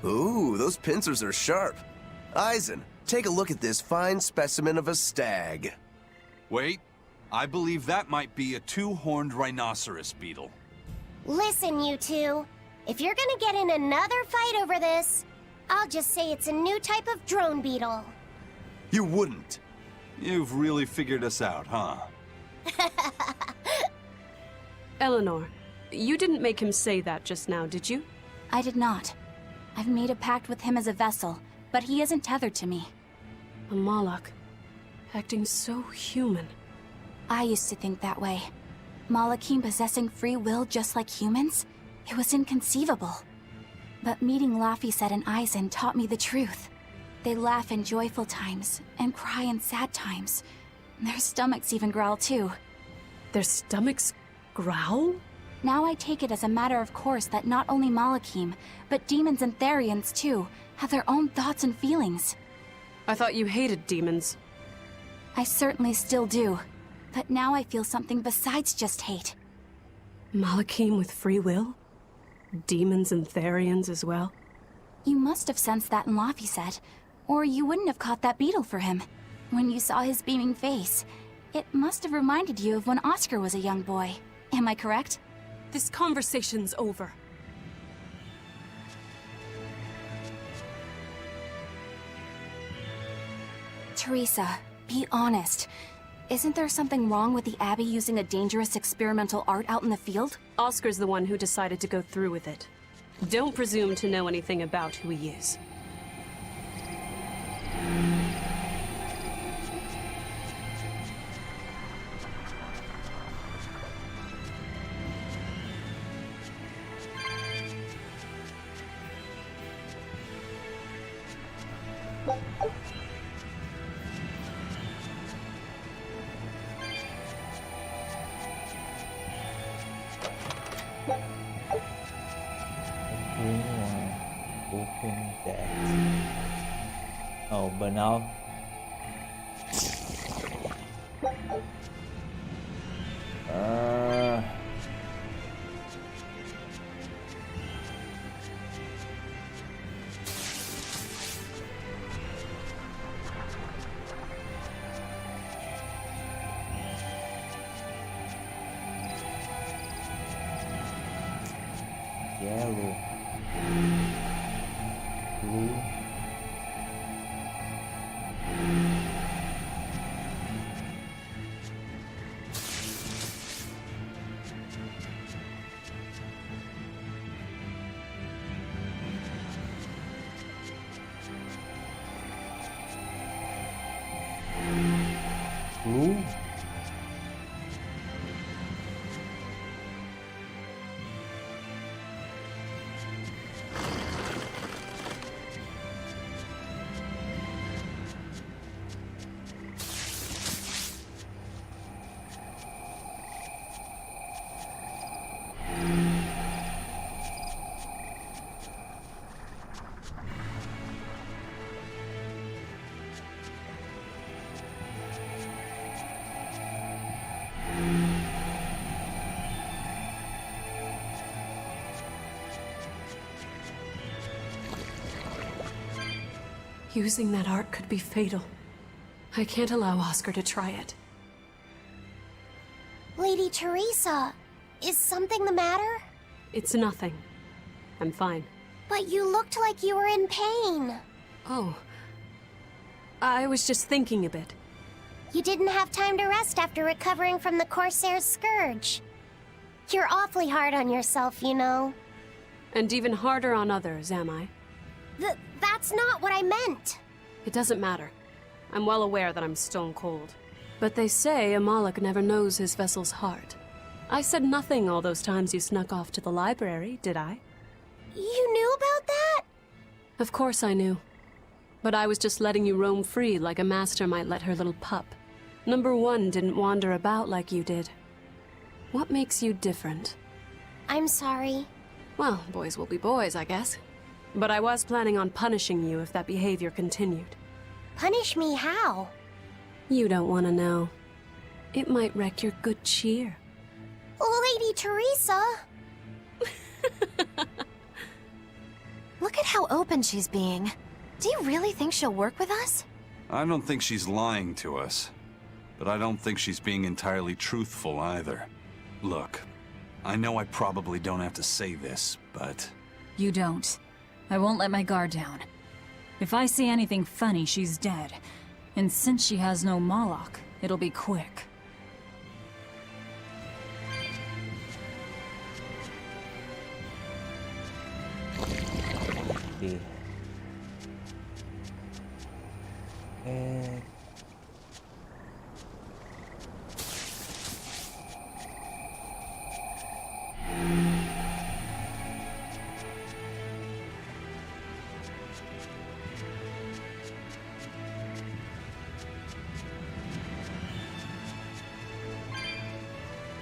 Ooh, those pincers are sharp. Eisen, take a look at this fine specimen of a stag. Wait, I believe that might be a two-horned rhinoceros beetle. Listen, you two. If you're gonna get in another fight over this, I'll just say it's a new type of drone beetle. You wouldn't. You've really figured us out, huh? Eleanor, you didn't make him say that just now, did you? I did not. I've made a pact with him as a vessel, but he isn't tethered to me. A Malak, acting so human. I used to think that way. Malakim possessing free will just like humans? It was inconceivable. But meeting Laphicet and Eisen taught me the truth. They laugh in joyful times and cry in sad times. Their stomachs even growl too. Their stomachs growl? Now I take it as a matter of course that not only Malakim, but demons and Therians too, have their own thoughts and feelings. I thought you hated demons. I certainly still do. But now I feel something besides just hate. Malakim with free will? Demons and Therians as well? You must have sensed that in Laphicet, or you wouldn't have caught that beetle for him. When you saw his beaming face, it must have reminded you of when Oscar was a young boy. Am I correct? This conversation's over. Teresa, be honest. Isn't there something wrong with the Abbey using a dangerous experimental art out in the field? Oscar's the one who decided to go through with it. Don't presume to know anything about who he is. Green one. Open that. Oh, but now. Yellow. Blue. Blue. Using that art could be fatal. I can't allow Oscar to try it. Lady Teresa, is something the matter? It's nothing. I'm fine. But you looked like you were in pain. Oh. I was just thinking a bit. You didn't have time to rest after recovering from the Corsair's scourge. You're awfully hard on yourself, you know. And even harder on others, am I? That's not what I meant. It doesn't matter. I'm well aware that I'm stone cold. But they say Amalek never knows his vessel's heart. I said nothing all those times you snuck off to the library, did I? You knew about that? Of course I knew. But I was just letting you roam free like a master might let her little pup. Number one didn't wander about like you did. What makes you different? I'm sorry. Well, boys will be boys, I guess. But I was planning on punishing you if that behavior continued. Punish me how? You don't want to know. It might wreck your good cheer. Lady Teresa! Look at how open she's being. Do you really think she'll work with us? I don't think she's lying to us. But I don't think she's being entirely truthful either. Look, I know I probably don't have to say this, but... You don't. I won't let my guard down. If I see anything funny, she's dead. And since she has no Moloch, it'll be quick.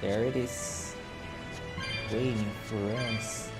There it is, waiting for us.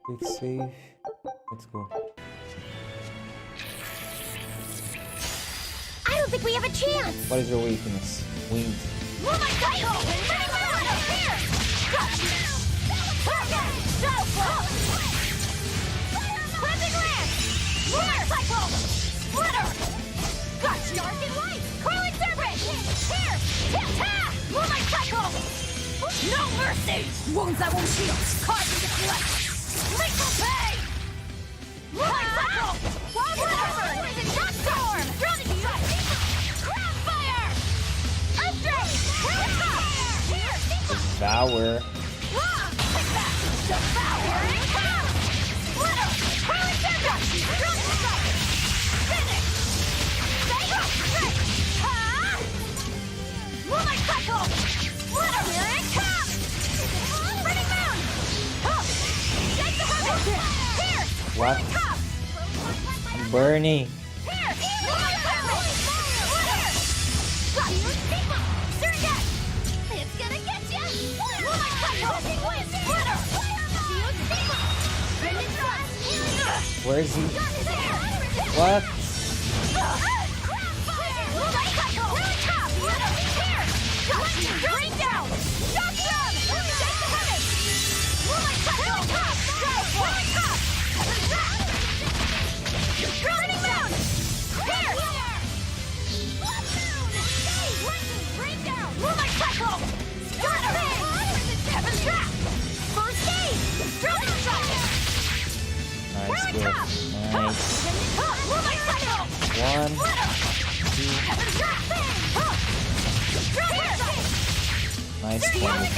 Quick save. Let's go. I don't think we have a chance! What is your weakness? Wind. Move my cycle! Here! Target! Go! Clipping lance! Lunar cycle! Splitter! Got dark and light! Curling serpent! Here! Tip-tap! Move my cycle! No mercy! Wounds that won't heal! Cause you to collect! Lethal pay! Move my cycle! Whatever! Dust storm! Drowning strike! Crown fire! Earthdrake! Here! Devour. Take that! Devour and come! Splitter! Curling serpent! Drowning strike! Finish! Stay up! Move my cycle! Splitter! Here it comes! Burning moon! Shake the heaven! Here! What? I'm burning. Here! Move my cycle! Splitter! Got you! Surrogate! It's gonna get you! Move my cycle! Splitter! Bending thrust! Where is he? What? Move my cycle! Here! Bring down! Shock drum! Shake the heaven! Move my cycle! Burning moon! Here! Bring down! Move my cycle! Splitter! Heaven's trap! First aid! Drowning strike! Nice, good. Nice. Move my cycle! One. Two. Heaven's trap! Here! Nice There's one. What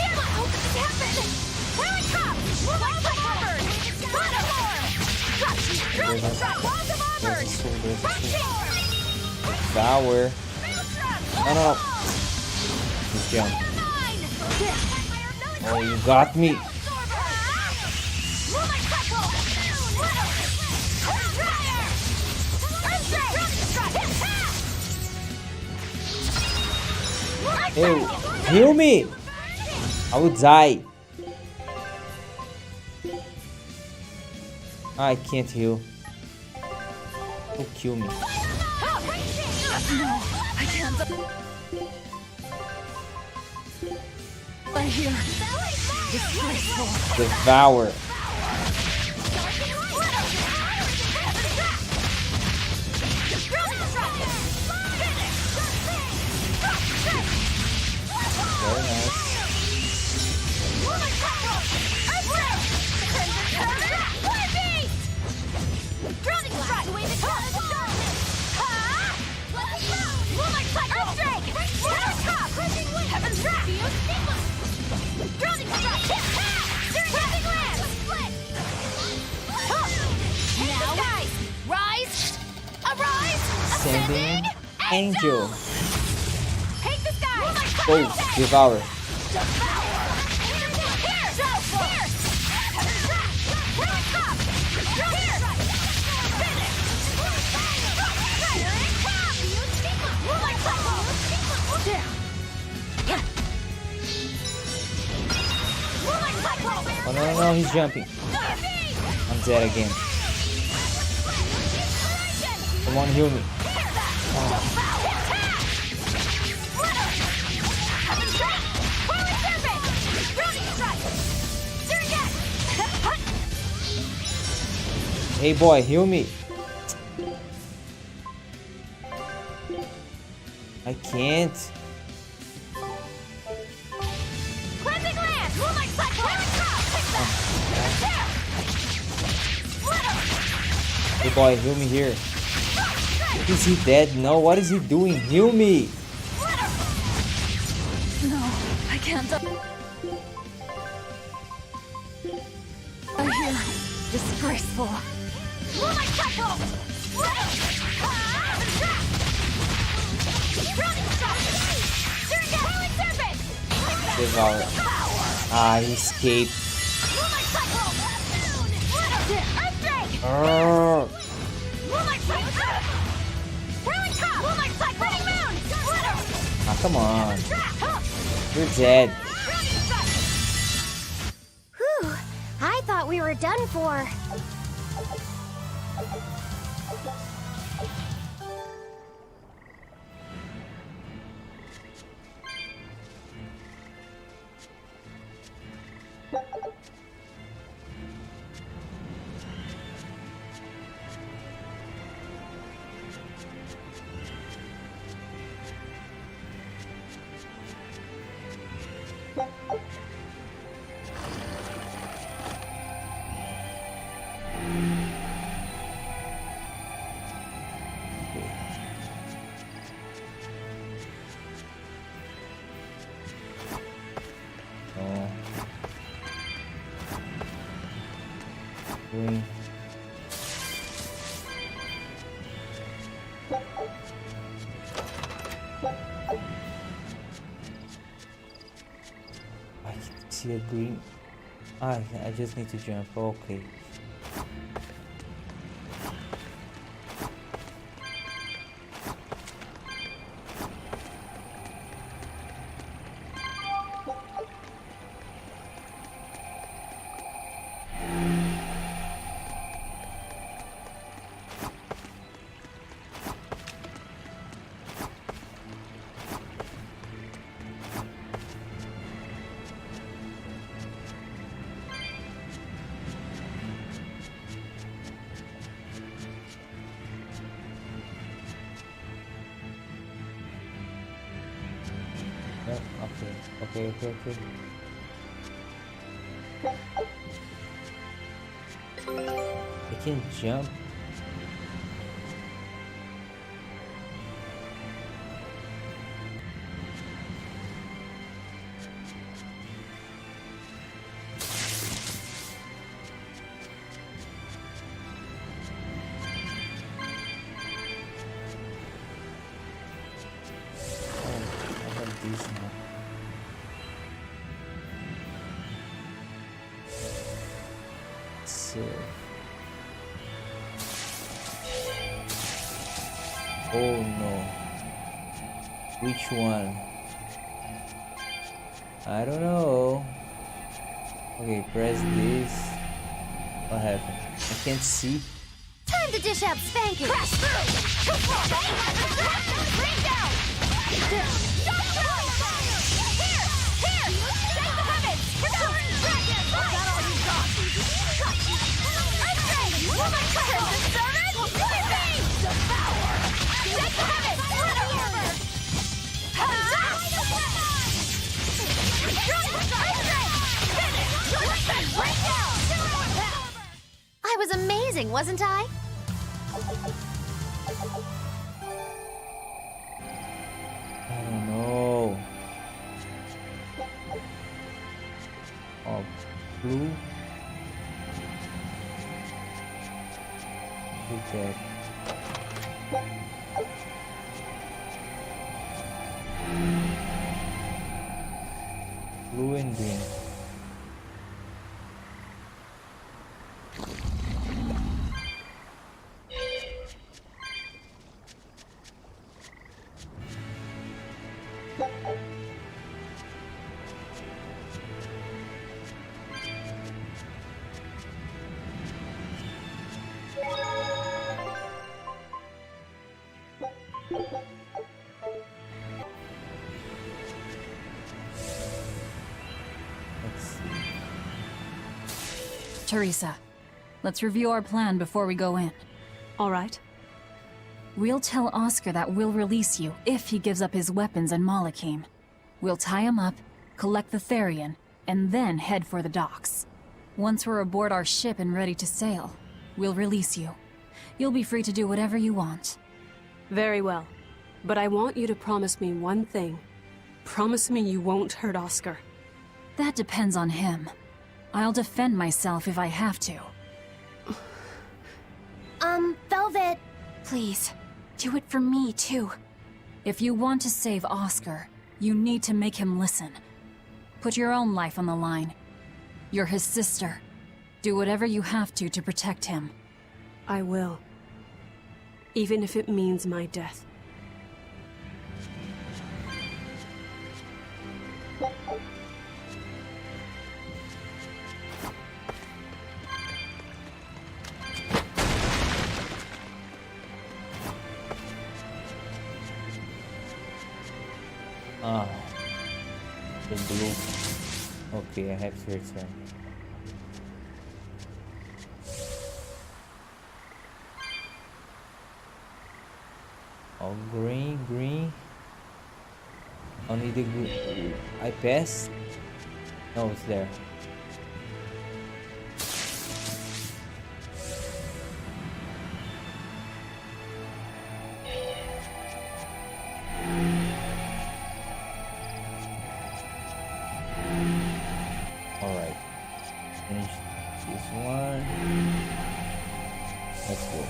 happened? Here it comes! Move my cycle! Splitter! Drowning strike! Walls of armor! Devour. No, no. Just jump. Oh, you got me. Hey, heal me! I would die. I can't heal. Who kill me? No, I can't. Right here. Disgraceful. Devour. Very nice. Sending angel. Oh, devour. Oh no, he's jumping. I'm dead again. Come on, heal me. Hey boy, heal me. I can't. Hey boy, heal me here. Is he dead? No, what is he doing? Heal me. No, I can't. Right here. Disgraceful. Devour. Ah, he escaped. Ah, come on. You're dead. Whew, I thought we were done for. Green. I can see a green. I just need to jump. Okay. Okay. I can jump. I have these now. So Oh no. Which one? I don't know. Okay, press this. What happened? I can't see. Time to dish out spanking. Crash through! Bring down! Here! Here! Take the heavens! We're going! Dragon! Is that all you got? Earthquake! Oh my God! The servant! Whipping! Devour! Take the heavens! Slither! I was amazing, wasn't I? I don't know. Oh, blue. Okay. Blue and green. Teresa, let's review our plan before we go in. All right. We'll tell Oscar that we'll release you if he gives up his weapons and Malachim. We'll tie him up, collect the Therian, and then head for the docks. Once we're aboard our ship and ready to sail, we'll release you. You'll be free to do whatever you want. Very well. But I want you to promise me one thing. Promise me you won't hurt Oscar. That depends on him. I'll defend myself if I have to. Velvet. Please, do it for me too. If you want to save Oscar, you need to make him listen. Put your own life on the line. You're his sister. Do whatever you have to protect him. I will. Even if it means my death. Ah, the blue. Okay, I have to return. Oh, green. Only the green. I pass? No, it's there. Alright. Finish this one. Let's go.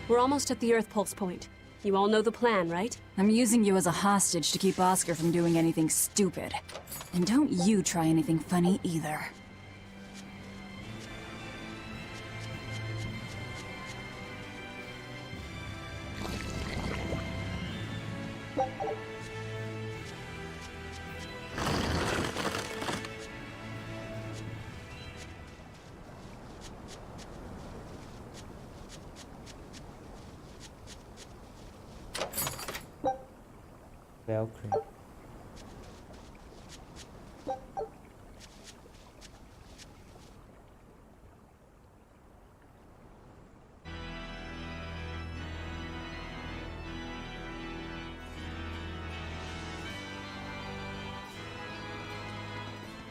We're almost at the Earth Pulse point. You all know the plan, right? I'm using you as a hostage to keep Oscar from doing anything stupid. And don't you try anything funny either. Valkyrie.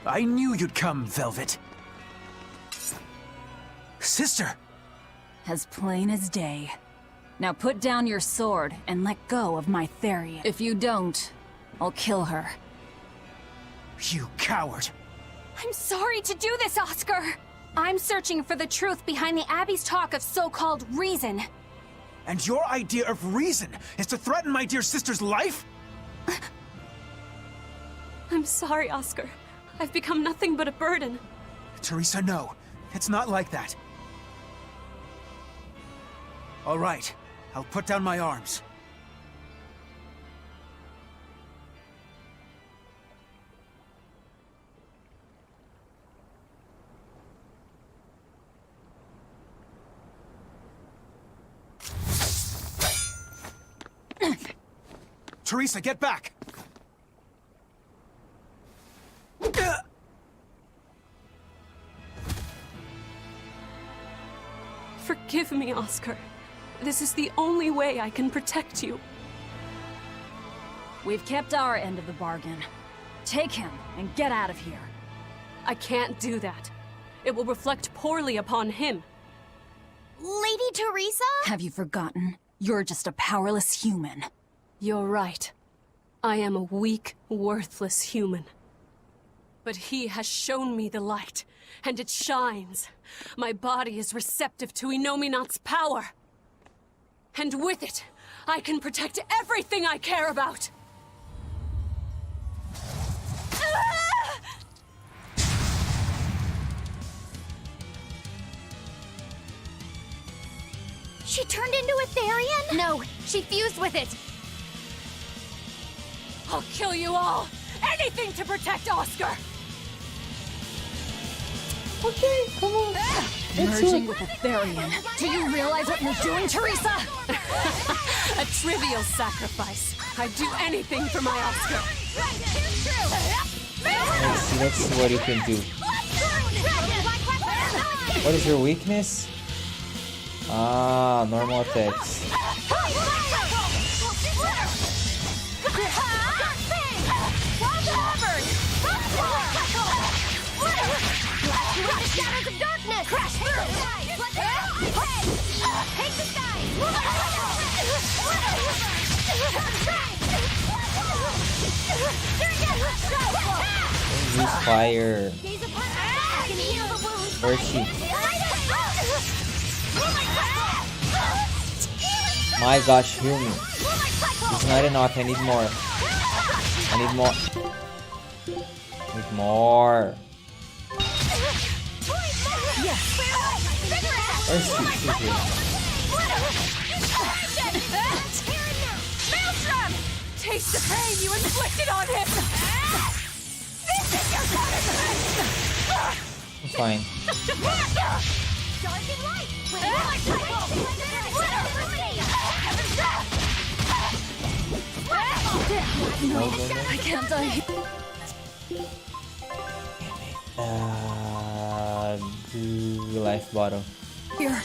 I knew you'd come, Velvet. Sister! As plain as day. Now put down your sword and let go of my Therian. If you don't, I'll kill her. You coward! I'm sorry to do this, Oscar. I'm searching for the truth behind the Abbey's talk of so-called reason. And your idea of reason is to threaten my dear sister's life? I'm sorry, Oscar. I've become nothing but a burden. Teresa, no. It's not like that. All right. I'll put down my arms. Teresa, get back! Forgive me, Oscar. This is the only way I can protect you. We've kept our end of the bargain. Take him and get out of here. I can't do that. It will reflect poorly upon him. Lady Teresa? Have you forgotten? You're just a powerless human. You're right. I am a weak, worthless human. But he has shown me the light, and it shines. My body is receptive to Inominat's power. And with it, I can protect everything I care about! She turned into a Therian? No, she fused with it. I'll kill you all! Anything to protect Oscar! Okay, come on. Merging with a Therian. Do you realize what you're doing, Teresa? A trivial sacrifice. I'd do anything for my Oscar. Let's see what you can do. What is your weakness? Ah, normal attacks. Shadows of darkness! Crash through! Take the sky! Use fire. Where is she? My gosh, heal me. It's not enough, I need more. I need more. I need more. Where's she? She's here. Maelstrom! Taste the pain you inflicted on him! This is your punishment! I'm fine. Dark and light! No. I can't die. Life bottle. Here.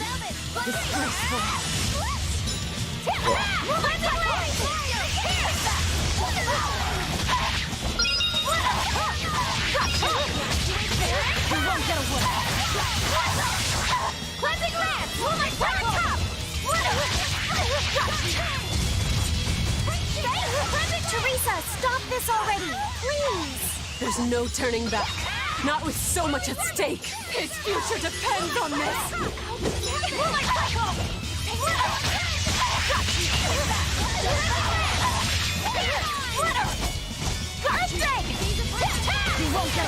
Disgraceful. Cleansing lance! Teresa, stop this already! Please! There's no turning back. Not with so much at stake. His future depends on this. You won't get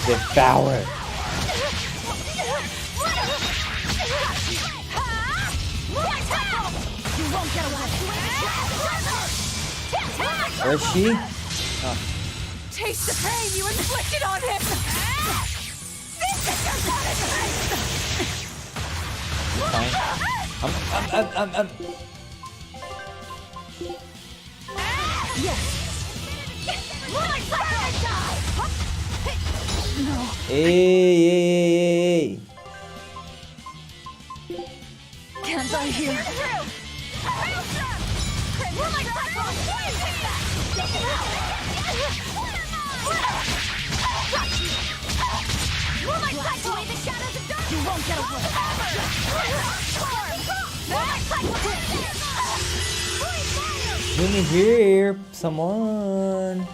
Devour. Where's she? Oh. Taste the pain you inflicted on him! This is your punishment! Fine. Yes! No. Hey. Can't die here. won't get away. Let me here, someone.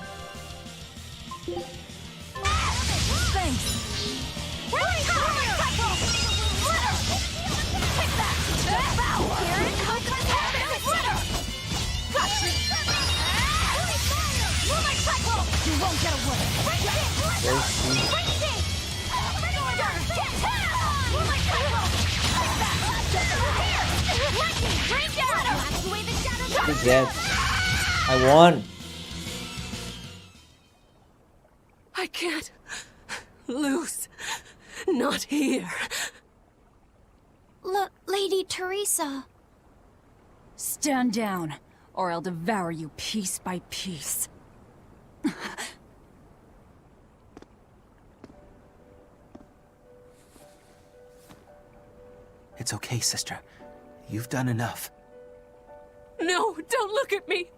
You won't get away. Who's that? I won. I can't lose. Not here. Lady Teresa. Stand down, or I'll devour you piece by piece. It's okay, sister. You've done enough. No, don't look at me.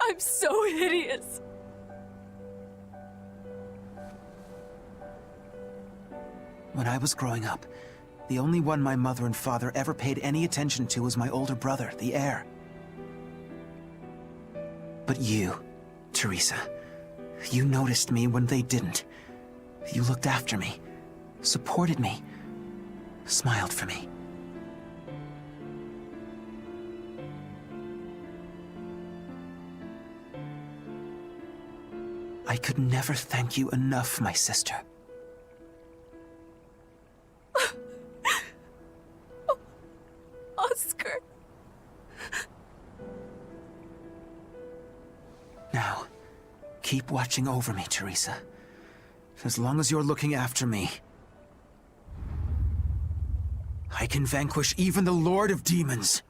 I'm so hideous. When I was growing up, the only one my mother and father ever paid any attention to was my older brother, the heir. But you, Teresa, you noticed me when they didn't. You looked after me, supported me, smiled for me. I could never thank you enough, my sister. Oscar. Now, keep watching over me, Teresa. As long as you're looking after me, I can vanquish even the Lord of Demons.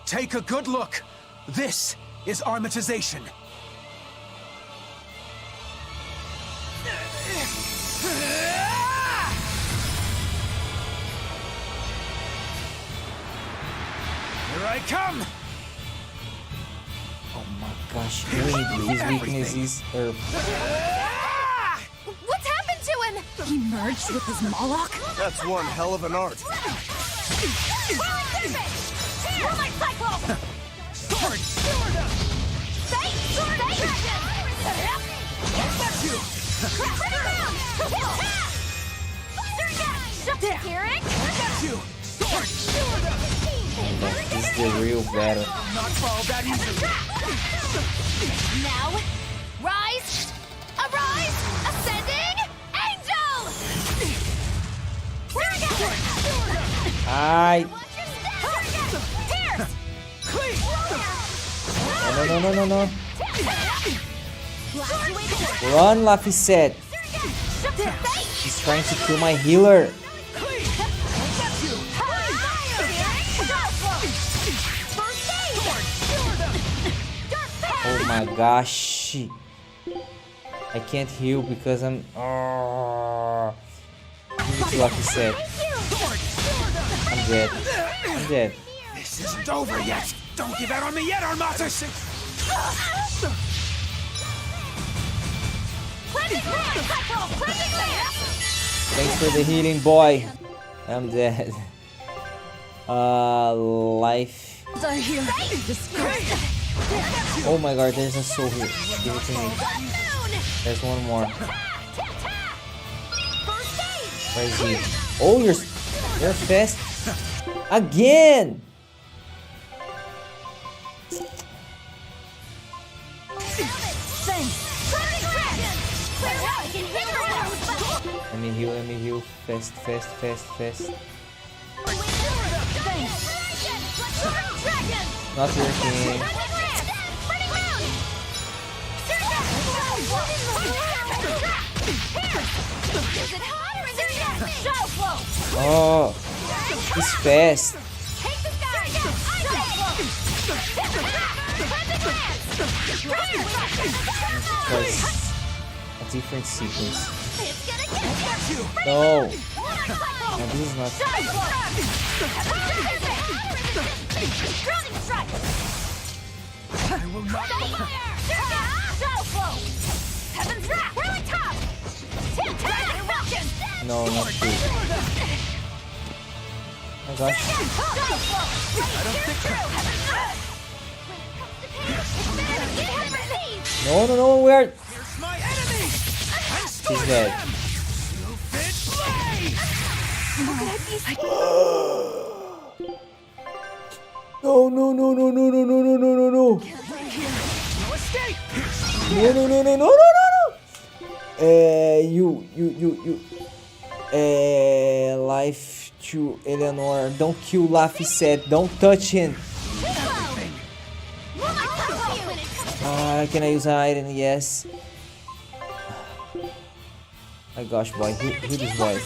Take a good look. This is Armatization. Here I come! Oh my gosh, his weaknesses are... What's happened to him? He merged with his Moloch? That's one hell of an art. Moonlight Cyclone! Sword! Fate! Sword! Get you! Turn around! Shut there, Eric! Got you! Sword! This is the real battle. Not fall that easily. Now, rise! Arise! Ascending! Angel! No. Run, Laphicet. He's trying to kill my healer. Oh my gosh. I can't heal because I'm... Laphicet. I'm dead. I'm dead. This isn't over yet. Don't give out on me yet, Armatus! Thanks for the healing, boy. I'm dead. Life. Oh my god, there's a soul here. Give it to me. There's one more. Where is he? Oh, you're fast. Again! Let me heal. Fast. Not working. Oh, he's fast. Because a different sequence. No, this is not. I will not. Shadow flow. Heaven's wrath. Really tough. Dragon eruption. No, not true. Oh my gosh. I don't think so. No, no, no, we're... Here's my enemy. He's dead. No, no, no, no, no, no, no, no, no, no, no. No escape. No, no, no, no, no, no, no, no. Life to Eleanor. Don't kill Laffy said. Don't touch him. Can I use an item? Yes. My gosh, boy. Who this boy?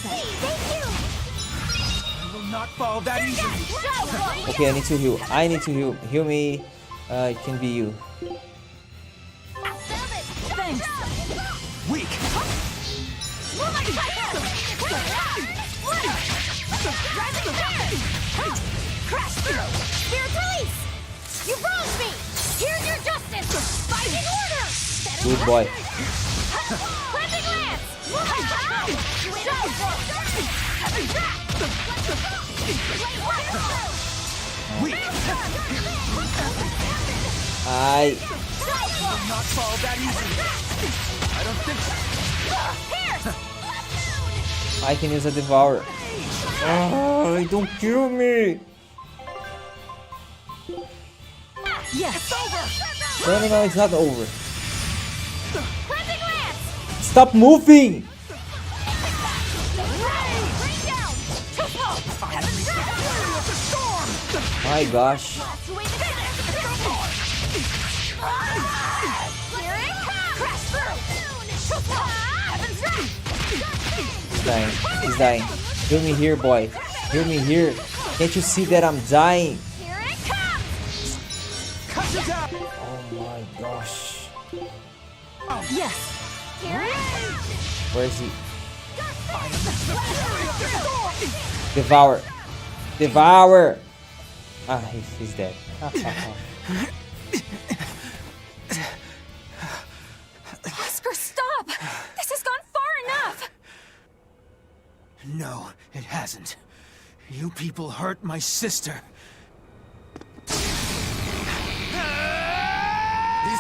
Not fall that easily. Okay, I need to heal. I need to heal. Heal me. It can be you. Weak. Crash through. Spirit release. You wronged me. Here's your justice. Fighting order. Good boy. Cleansing lance. I Not fall that easy. I don't think so. I can use a devour. Oh, don't kill me. Yes. No, no, no, it's not over. Stop moving. My gosh. He's dying. He's dying. Heal me here, boy. Heal me here. Can't you see that I'm dying? Oh my gosh. Yes. Where is he? Devour. Devour. Ah, he's dead. Oscar, stop! This has gone far enough! No, it hasn't. You people hurt my sister. He's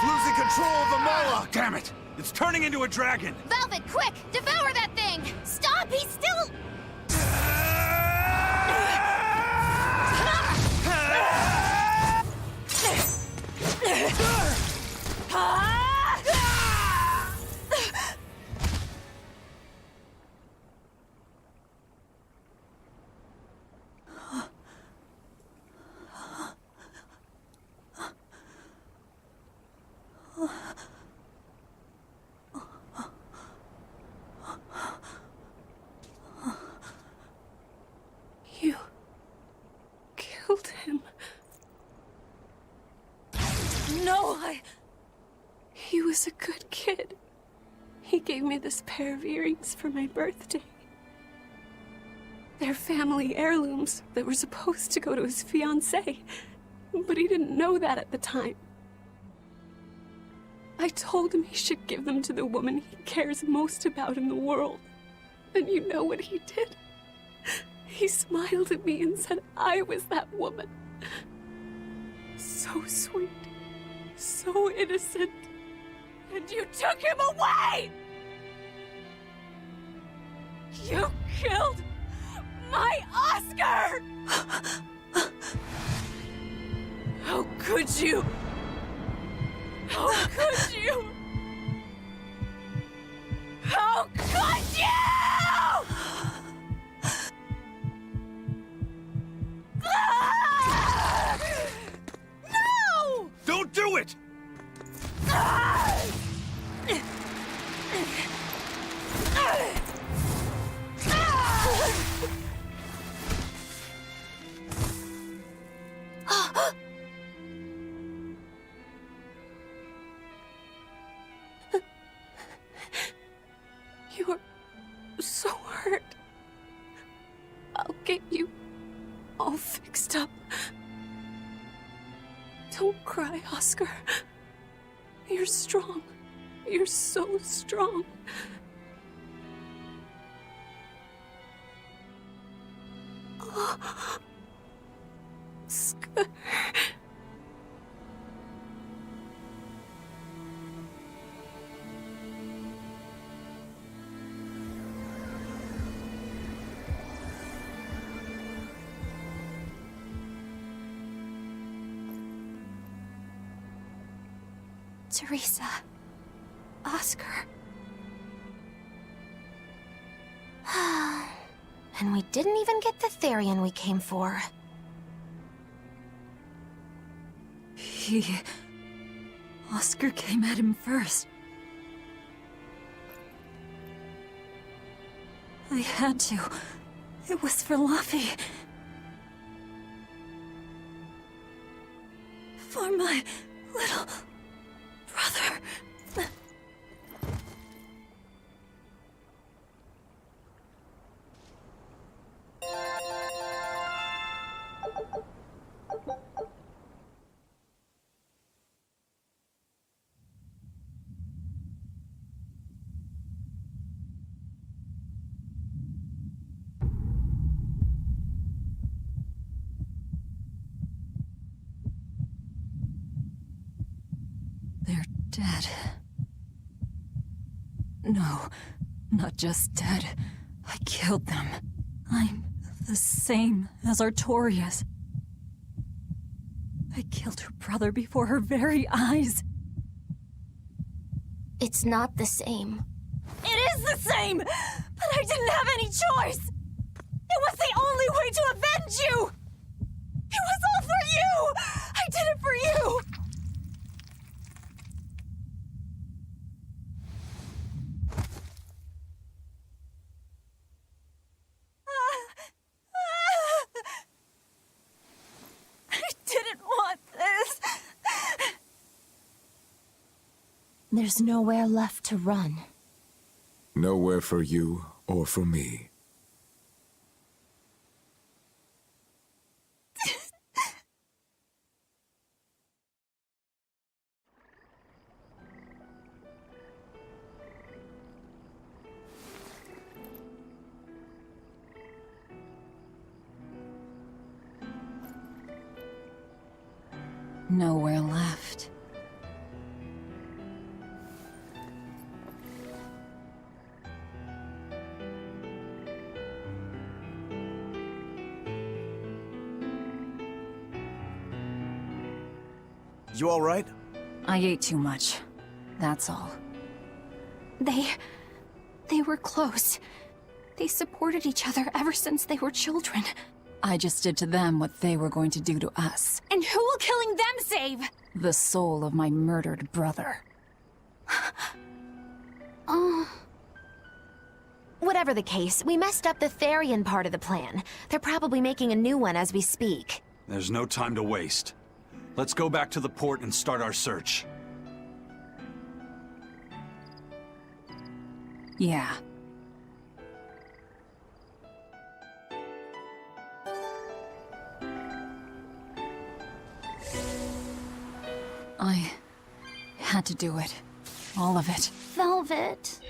losing control of the Moloch! Damn it! It's turning into a dragon! Velvet, quick! Devour that thing! Stop! He's still... You killed him. No, He was a good kid. He gave me this pair of earrings for my birthday. They're family heirlooms that were supposed to go to his fiancée, but he didn't know that at the time. I told him he should give them to the woman he cares most about in the world. And you know what he did? He smiled at me and said I was that woman. So sweet, so innocent. And you took him away! You killed my Oscar! How could you? How could you? How could you? No! Don't do it! You're so hurt. I'll get you all fixed up. Don't cry, Oscar. You're strong. You're so strong. Oh. Teresa. Oscar. And we didn't even get the Therian we came for. Oscar came at him first. I had to. It was for Luffy. For my little brother. They're dead. No, not just dead. I killed them. I'm the same as Artorias. I killed her brother before her very eyes. It's not the same. It is the same! But I didn't have any choice! It was the only way to avenge you! It was all for you! I did it for you! I didn't want this! There's nowhere left to run. Nowhere for you or for me. Nowhere left. You all right? I ate too much. That's all. They were close. They supported each other ever since they were children. I just did to them what they were going to do to us. And who will killing them save? The soul of my murdered brother. Whatever the case, we messed up the Therian part of the plan. They're probably making a new one as we speak. There's no time to waste. Let's go back to the port and start our search. Yeah. I had to do it. All of it. Velvet.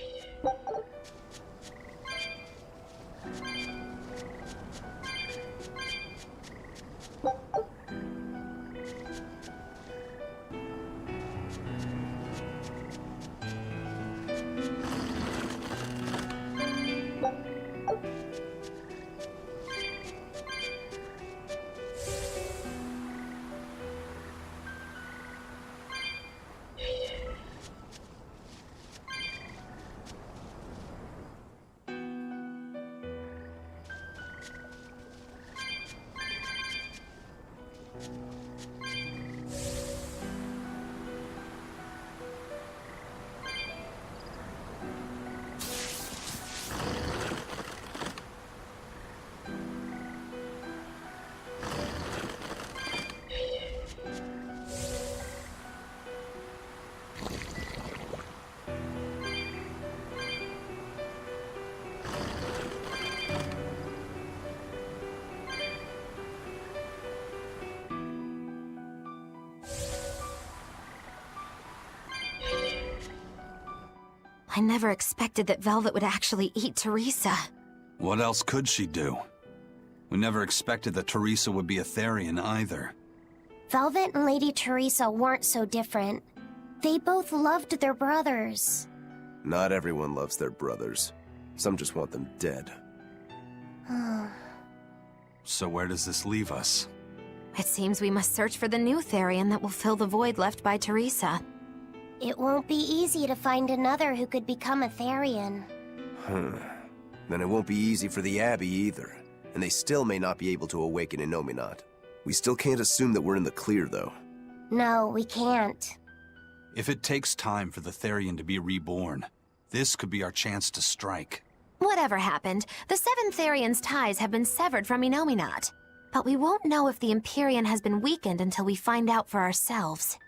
I never expected that Velvet would actually eat Teresa. What else could she do? We never expected that Teresa would be a Therian either. Velvet and Lady Teresa weren't so different. They both loved their brothers. Not everyone loves their brothers. Some just want them dead. So where does this leave us? It seems we must search for the new Therian that will fill the void left by Teresa. It won't be easy to find another who could become a Therian. Then it won't be easy for the Abbey either. And they still may not be able to awaken Innominat. We still can't assume that we're in the clear, though. No, we can't. If it takes time for the Therian to be reborn, this could be our chance to strike. Whatever happened, the Seven Therians' ties have been severed from Innominat. But we won't know if the Empyrean has been weakened until we find out for ourselves.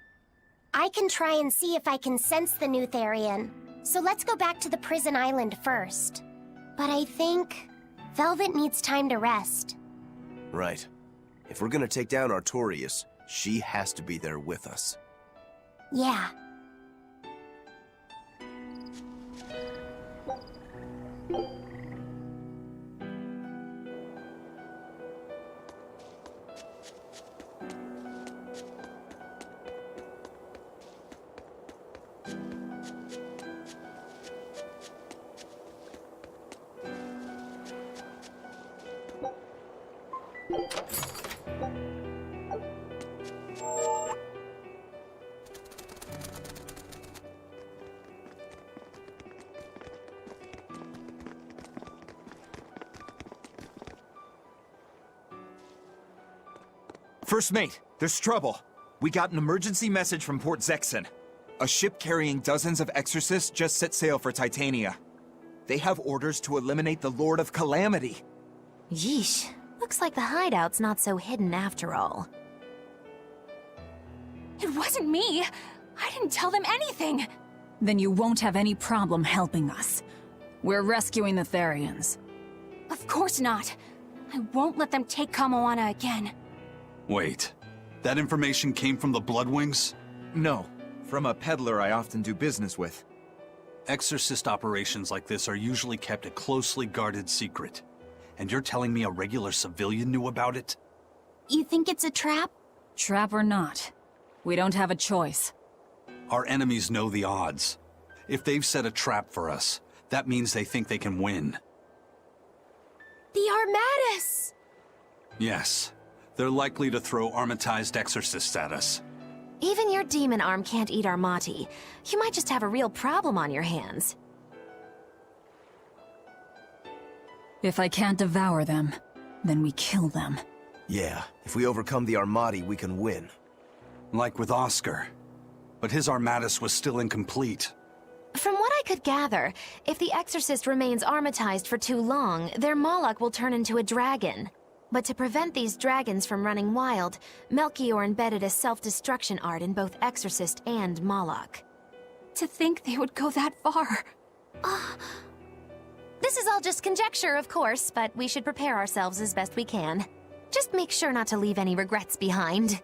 I can try and see if I can sense the new Therian. So let's go back to the prison island first. But I think Velvet needs time to rest. Right. If we're gonna take down Artorias, she has to be there with us. Yeah. First mate, there's trouble. We got an emergency message from Port Zexen. A ship carrying dozens of exorcists just set sail for Titania. They have orders to eliminate the Lord of Calamity. Yeesh. Looks like the hideout's not so hidden after all. It wasn't me! I didn't tell them anything! Then you won't have any problem helping us. We're rescuing the Therians. Of course not. I won't let them take Kamoana again. Wait, that information came from the Bloodwings? No, from a peddler I often do business with. Exorcist operations like this are usually kept a closely guarded secret. And you're telling me a regular civilian knew about it? You think it's a trap? Trap or not, we don't have a choice. Our enemies know the odds. If they've set a trap for us, that means they think they can win. The Armatus! Yes, they're likely to throw armatized exorcists at us. Even your demon arm can't eat Armati. You might just have a real problem on your hands. If I can't devour them, then we kill them. Yeah, if we overcome the Armati, we can win. Like with Oscar. But his Armatus was still incomplete. From what I could gather, if the Exorcist remains armatized for too long, their Moloch will turn into a dragon. But to prevent these dragons from running wild, Melchior embedded a self-destruction art in both Exorcist and Moloch. To think they would go that far. This is all just conjecture, of course, but we should prepare ourselves as best we can. Just make sure not to leave any regrets behind.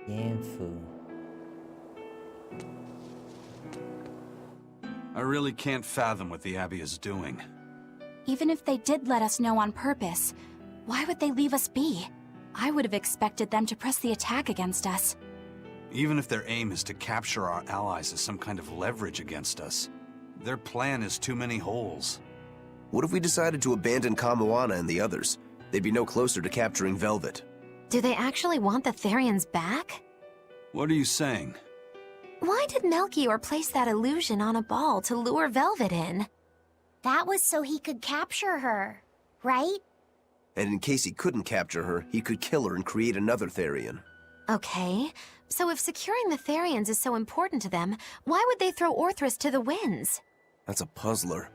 Info. I really can't fathom what the Abbey is doing. Even if they did let us know on purpose, why would they leave us be? I would have expected them to press the attack against us. Even if their aim is to capture our allies as some kind of leverage against us, their plan is too many holes. What if we decided to abandon Kamoana and the others? They'd be no closer to capturing Velvet. Do they actually want the Therians back? What are you saying? Why did Melchior place that illusion on a ball to lure Velvet in? That was so he could capture her, right? And in case he couldn't capture her, he could kill her and create another Therian. Okay, so if securing the Therians is so important to them, why would they throw Orthrus to the winds? That's a puzzler.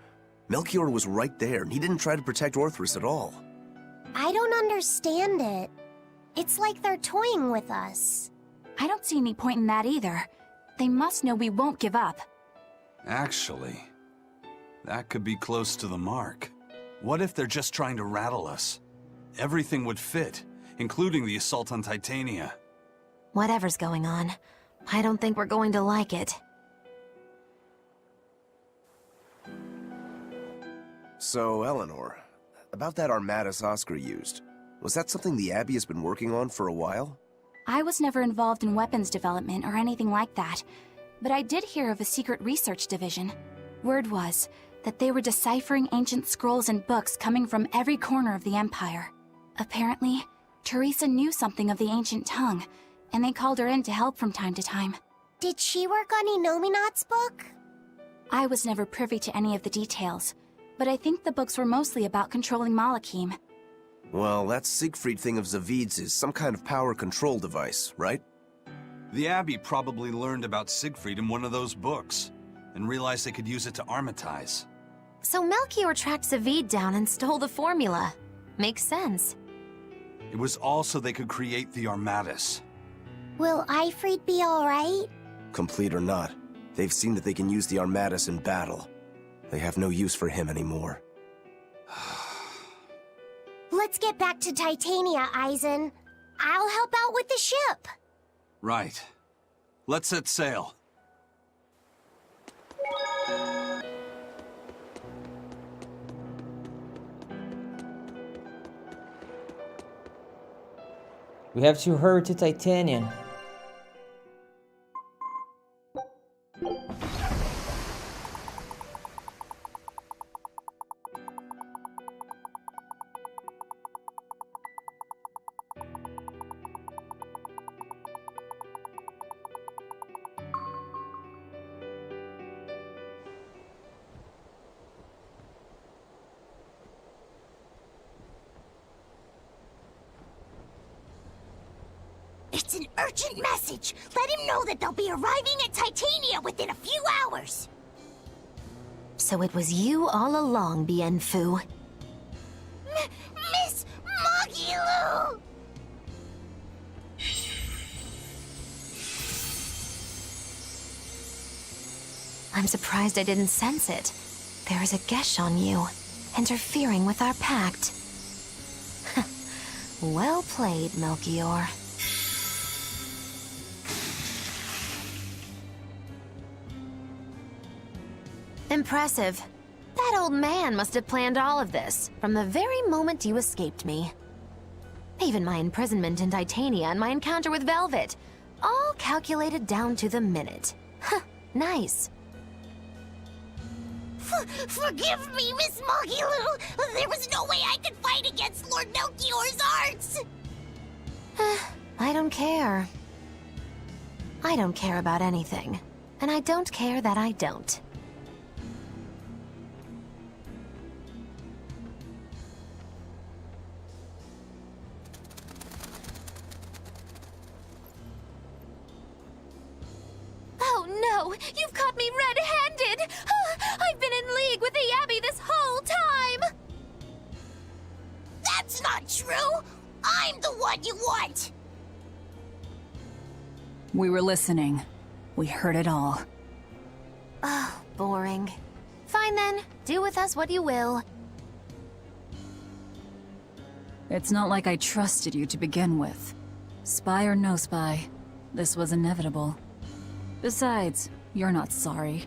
Melchior was right there, and he didn't try to protect Orthrus at all. I don't understand it. It's like they're toying with us. I don't see any point in that either. They must know we won't give up. Actually, That could be close to the mark. What if they're just trying to rattle us? Everything would fit, including the assault on Titania. Whatever's going on, I don't think we're going to like it. So, Eleanor, about that Armatus Oscar used, was that something the Abbey has been working on for a while? I was never involved in weapons development or anything like that, but I did hear of a secret research division. Word was that they were deciphering ancient scrolls and books coming from every corner of the Empire. Apparently, Teresa knew something of the ancient tongue, and they called her in to help from time to time. Did she work on Inominat's book? I was never privy to any of the details, but I think the books were mostly about controlling Malakim. Well, that Siegfried thing of Zavid's is some kind of power control device, right? The Abbey probably learned about Siegfried in one of those books, and realized they could use it to armatize. So Melchior tracked Zavid down and stole the formula. Makes sense. It was all so they could create the Armatus. Will Ifrid be alright? Complete or not, they've seen that they can use the Armatus in battle. They have no use for him anymore. Let's get back to Titania, Eisen. I'll help out with the ship. Right. Let's set sail. We have to hurry to Titanian. It's an urgent message. Let him know that they'll be arriving at Titania within a few hours. So it was you all along, Bienfu. Miss Magilou! I'm surprised I didn't sense it. There is a gesh on you, interfering with our pact. Well played, Melchior. Impressive. That old man must have planned all of this, from the very moment you escaped me. Even my imprisonment in Titania and my encounter with Velvet. All calculated down to the minute. Huh, nice. Forgive me, Miss Magilou. There was no way I could fight against Lord Melchior's arts. I don't care. I don't care about anything. And I don't care that I don't. Oh no! You've caught me red-handed! I've been in league with the Abbey this whole time! That's not true. I'm the one you want. We were listening. We heard it all. Oh, boring. Fine then. Do with us what you will. It's not like I trusted you to begin with. Spy or no spy, this was inevitable. Besides, you're not sorry.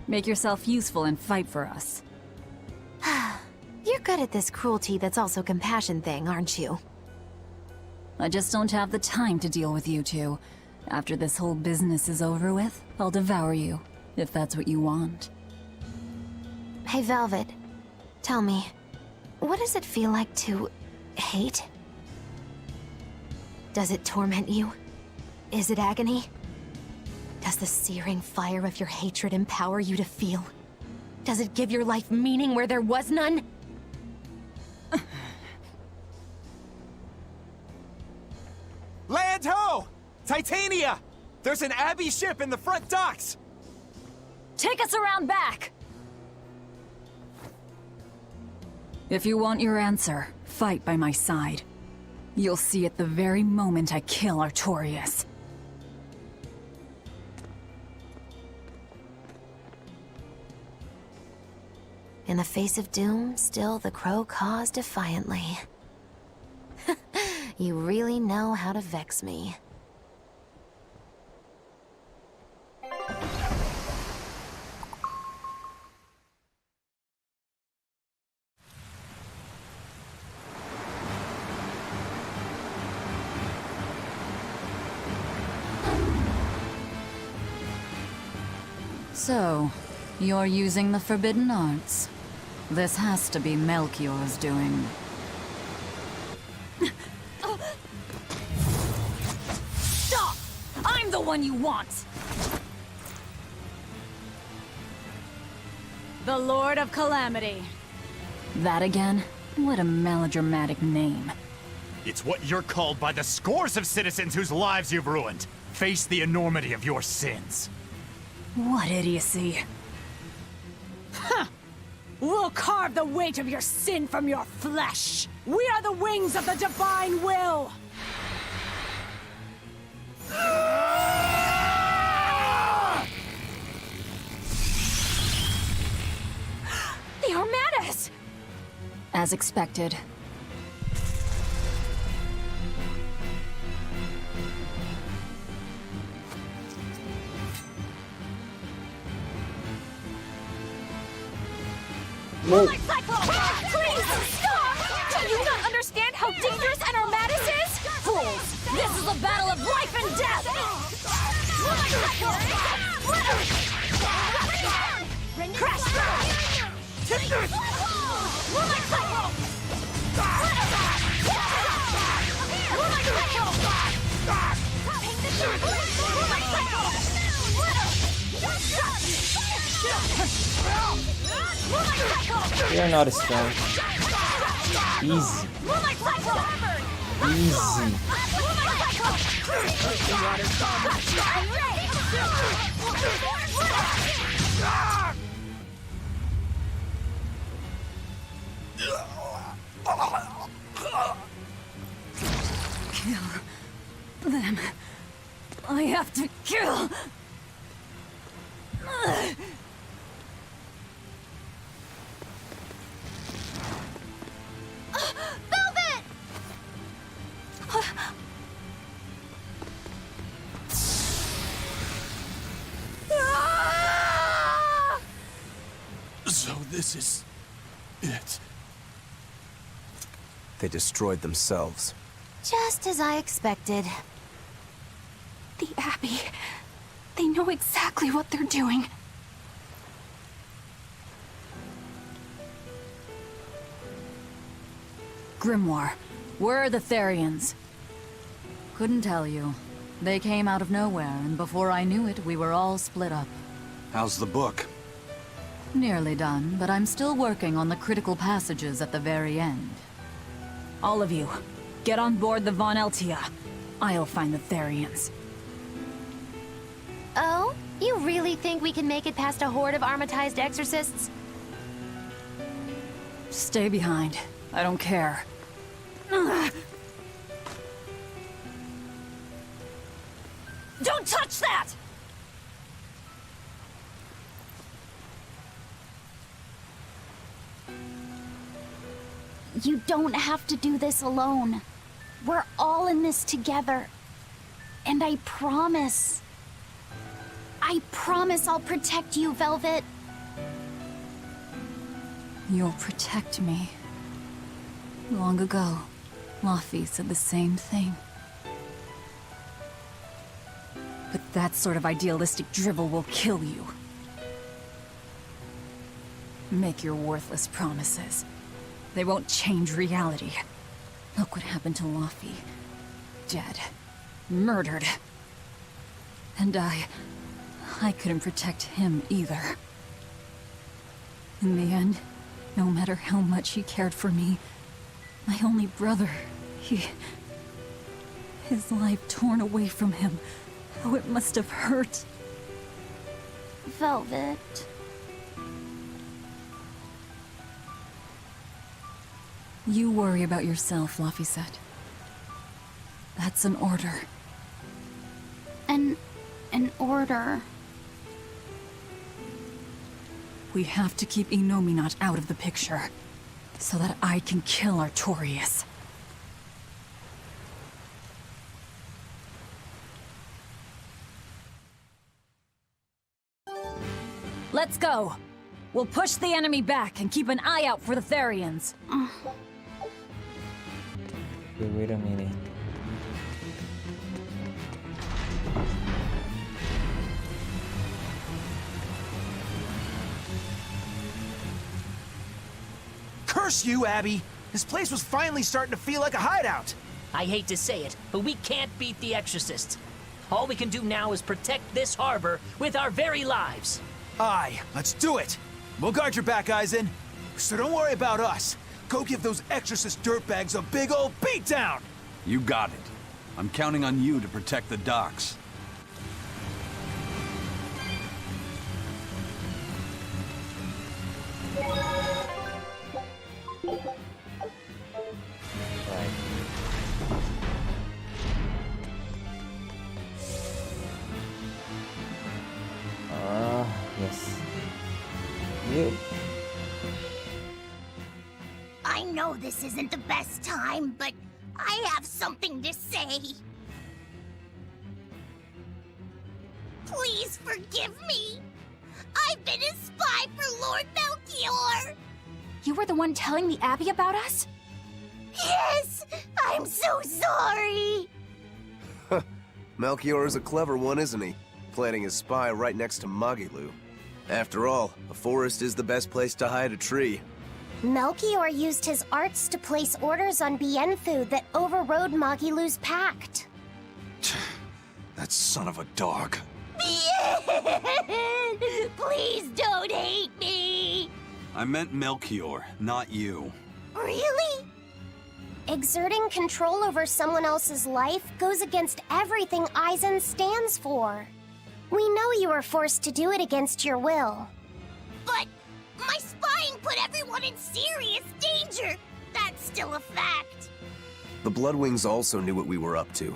Make yourself useful and fight for us. You're good at this cruelty that's also compassion thing, aren't you? I just don't have the time to deal with you two. After this whole business is over with, I'll devour you, if that's what you want. Hey, Velvet. Tell me, what does it feel like to hate? Does it torment you? Is it agony? Does the searing fire of your hatred empower you to feel? Does it give your life meaning where there was none? Land ho! Titania! There's an Abbey ship in the front docks! Take us around back! If you want your answer, fight by my side. You'll see it the very moment I kill Artorias. In the face of doom, still the crow caws defiantly. You really know how to vex me. So, you're using the Forbidden Arts. This has to be Melchior's doing. Stop! I'm the one you want! The Lord of Calamity. That again? What a melodramatic name. It's what you're called by the scores of citizens whose lives you've ruined. Face the enormity of your sins. What idiocy. Huh! We'll carve the weight of your sin from your flesh! We are the wings of the Divine Will! The Armadas! As expected. Please, stop! Do you not understand how dangerous an Armadas is? Fools! This is a battle of life and death! Crash! You're not strong. Easy. Easy. Kill them. I have to kill. Velvet! So this is it. They destroyed themselves. Just as I expected. The Abbey. They know exactly what they're doing. Grimoire, where are the Therians? Couldn't tell you. They came out of nowhere, and before I knew it, we were all split up. How's the book? Nearly done, but I'm still working on the critical passages at the very end. All of you, get on board the Von Eltia. I'll find the Therians. Oh? You really think we can make it past a horde of armatized exorcists? Stay behind. I don't care. Don't touch that! You don't have to do this alone. We're all in this together. And I promise I'll protect you, Velvet. You'll protect me. Long ago, Laufey said the same thing. But that sort of idealistic drivel will kill you. Make your worthless promises. They won't change reality. Look what happened to Laufey. Dead. Murdered. And I couldn't protect him either. In the end, no matter how much he cared for me, my only brother, his life torn away from him. How it must have hurt. Velvet. You worry about yourself, Laphicet. That's an order. An order. We have to keep Innominat out of the picture, so that I can kill Artorias. Let's go! We'll push the enemy back and keep an eye out for the Therians. Wait a minute. Curse you, Abby! This place was finally starting to feel like a hideout! I hate to say it, but we can't beat the Exorcists. All we can do now is protect this harbor with our very lives. Aye, let's do it! We'll guard your back, Eisen. So don't worry about us. Go give those Exorcist dirtbags a big old beatdown! You got it. I'm counting on you to protect the docks. Yes. Yep. I know this isn't the best time, but I have something to say. Please forgive me. I've been a spy for Lord Melchior. You were the one telling the Abbey about us? Yes, I'm so sorry. Melchior is a clever one, isn't he? Planting his spy right next to Magilu. After all, a forest is the best place to hide a tree. Melchior used his arts to place orders on Bienfu that overrode Magilu's pact. That son of a dog. Please don't hate me. I meant Melchior, not you. Really? Exerting control over someone else's life goes against everything Eisen stands for. We know you were forced to do it against your will. But my spying put everyone in serious danger. That's still a fact. The Bloodwings also knew what we were up to.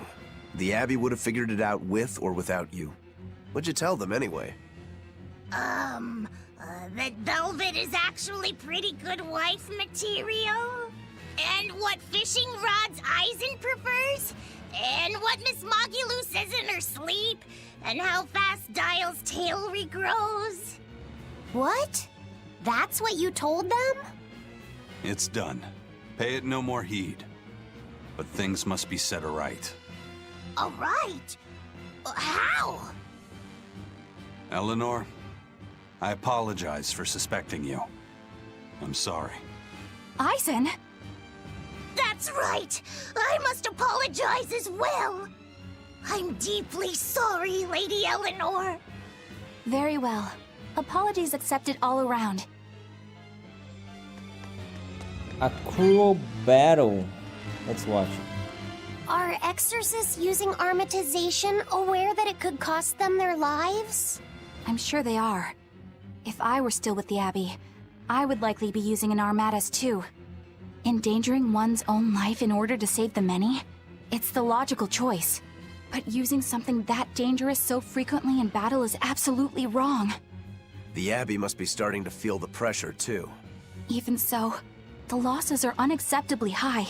The Abbey would have figured it out with or without you. What'd you tell them anyway? That Velvet is actually pretty good wife material. And what fishing rods Eisen prefers. And what Miss Magilu says in her sleep. And how fast Dial's tail regrows. What? That's what you told them? It's done. Pay it no more heed. But things must be set aright. All right. How? Eleanor, I apologize for suspecting you. I'm sorry. Eisen? That's right! I must apologize as well! I'm deeply sorry, Lady Eleanor. Very well. Apologies accepted all around. A cruel battle. Let's watch. Are exorcists using armatization aware that it could cost them their lives? I'm sure they are. If I were still with the Abbey, I would likely be using an armatus too. Endangering one's own life in order to save the many? It's the logical choice. But using something that dangerous so frequently in battle is absolutely wrong. The Abbey must be starting to feel the pressure, too. Even so, the losses are unacceptably high.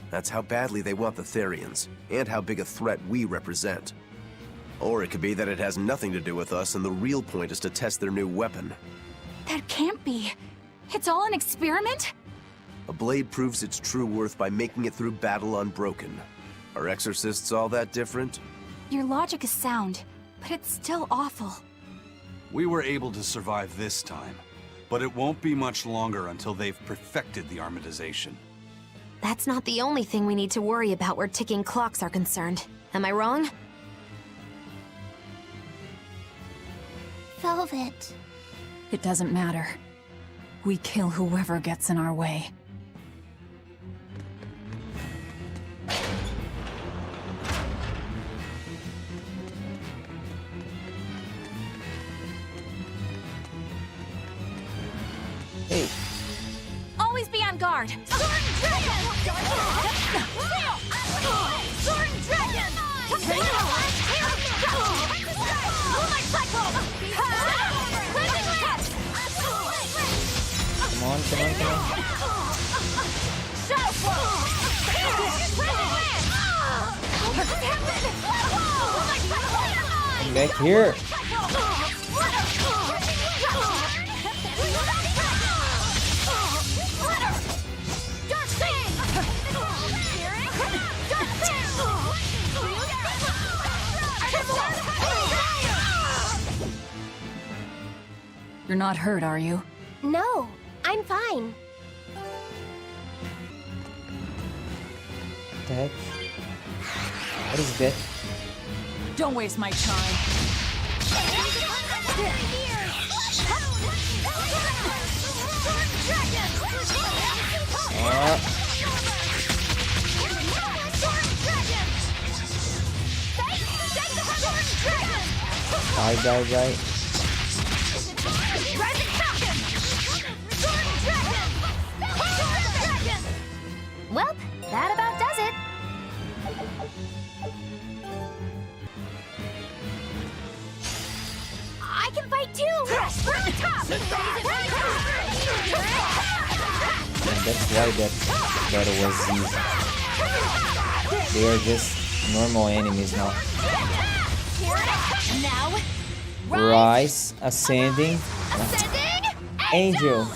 That's how badly they want the Therians, and how big a threat we represent. Or it could be that it has nothing to do with us and the real point is to test their new weapon. That can't be. It's all an experiment? A blade proves its true worth by making it through battle unbroken. Are exorcists all that different? Your logic is sound, but it's still awful. We were able to survive this time, but it won't be much longer until they've perfected the armatization. That's not the only thing we need to worry about where ticking clocks are concerned. Am I wrong? Velvet. It doesn't matter. We kill whoever gets in our way. Hey. Always be on guard. Sword and Dragon! Sword and Dragon! Moonlight Cyclone! Living Lance! on, come on, come on. Come back here. You're not hurt, are you? No, I'm fine. What the heck? What is that? Don't waste my time. Die. Well, that about does it. I can fight too! From the top! And that's why that battle was easy. They are just normal enemies now. Now, Rise, ascending, angel.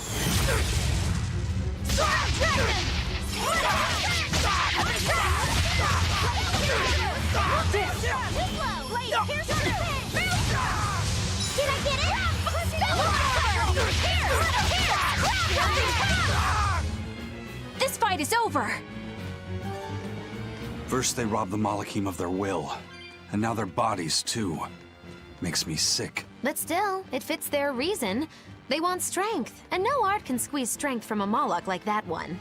This fight is over. First they robbed the Malachim of their will, and now their bodies too. Makes me sick. But still, it fits their reason. They want strength, and no art can squeeze strength from a Moloch like that one.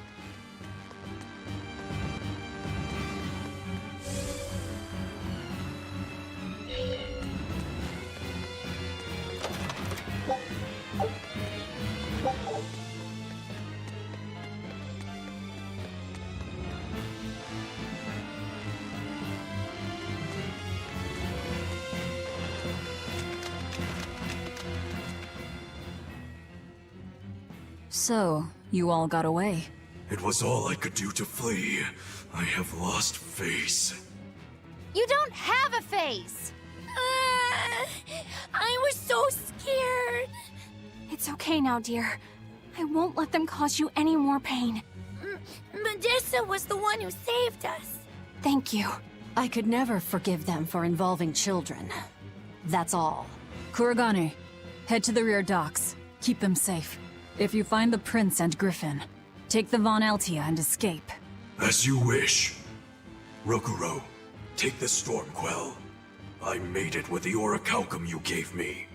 So, you all got away. It was all I could do to flee. I have lost face. You don't have a face! I was so scared. It's okay now, dear. I won't let them cause you any more pain. Medusa was the one who saved us. Thank you. I could never forgive them for involving children. That's all. Kuragane, head to the rear docks. Keep them safe. If you find the prince and Griffin, take the Von Altia and escape. As you wish. Rokuro, take the Stormquell. I made it with the orichalcum you gave me.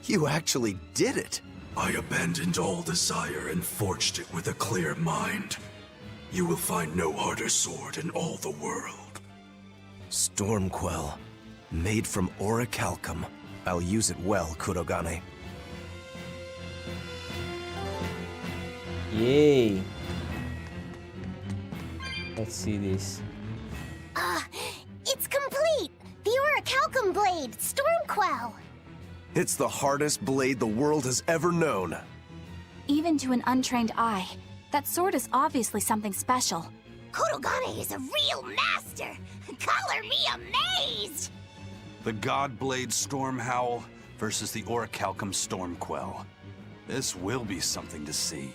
You actually did it! I abandoned all desire and forged it with a clear mind. You will find no harder sword in all the world. Stormquell. Made from orichalcum. I'll use it well, Kurogane. Yay! Let's see this. It's complete! The Orichalcum Blade, Stormquell! It's the hardest blade the world has ever known. Even to an untrained eye, that sword is obviously something special. Kurogane is a real master! Color me amazed! The God-Blade Stormhowl versus the Orichalcum Stormquell. This will be something to see.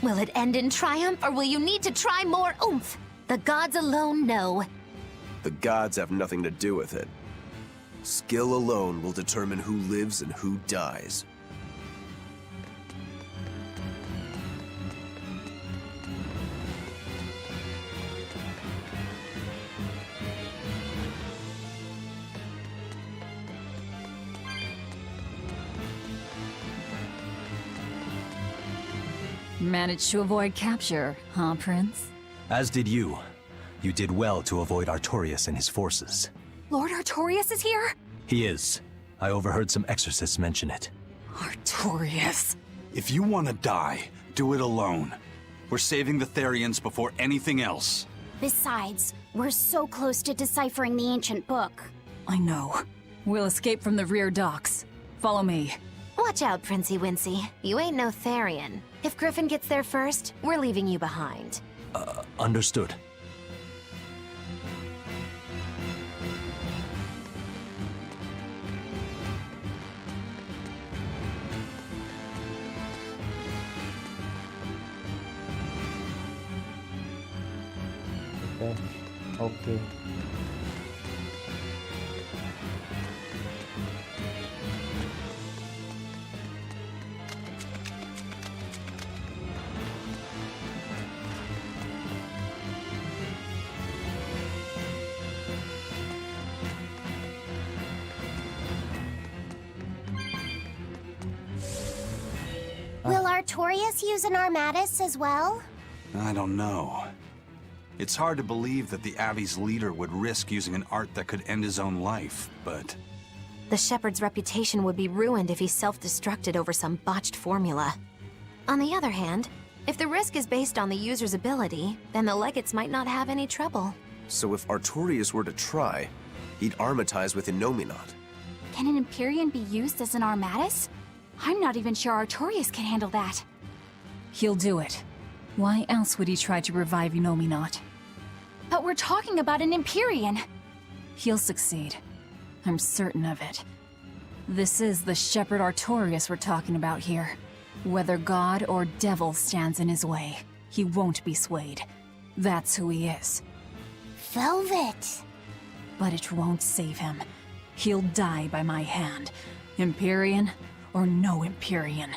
Will it end in triumph, or will you need to try more oomph? The gods alone know. The gods have nothing to do with it. Skill alone will determine who lives and who dies. Managed to avoid capture, huh, Prince? As did you. You did well to avoid Artorias and his forces. Lord Artorias is here? He is. I overheard some exorcists mention it. Artorias. If you want to die, do it alone. We're saving the Therians before anything else. Besides, we're so close to deciphering the ancient book. I know. We'll escape from the rear docks. Follow me. Watch out, Princey Wincy. You ain't no Therian. If Griffin gets there first, we're leaving you behind. Understood. Okay. Will Artorias use an Armatus as well? I don't know. It's hard to believe that the Abbey's leader would risk using an art that could end his own life, but... The Shepherd's reputation would be ruined if he self-destructed over some botched formula. On the other hand, if the risk is based on the user's ability, then the Legates might not have any trouble. So if Artorias were to try, he'd armatize with Innominat. Can an Empyrean be used as an Armatus? I'm not even sure Artorias can handle that. He'll do it. Why else would he try to revive Innominat? But we're talking about an Empyrean. He'll succeed. I'm certain of it. This is the Shepherd Artorias we're talking about here. Whether God or devil stands in his way, he won't be swayed. That's who he is. Velvet! But it won't save him. He'll die by my hand. Empyrean or no Empyrean.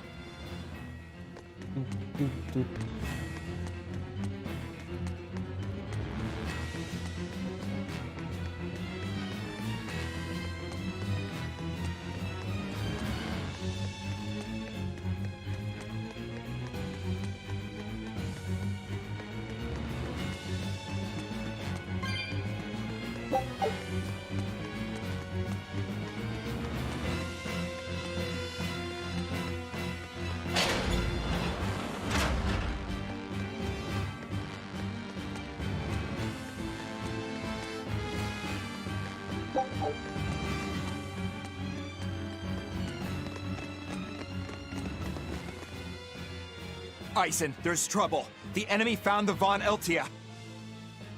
Ison, there's trouble. The enemy found the Von Eltia.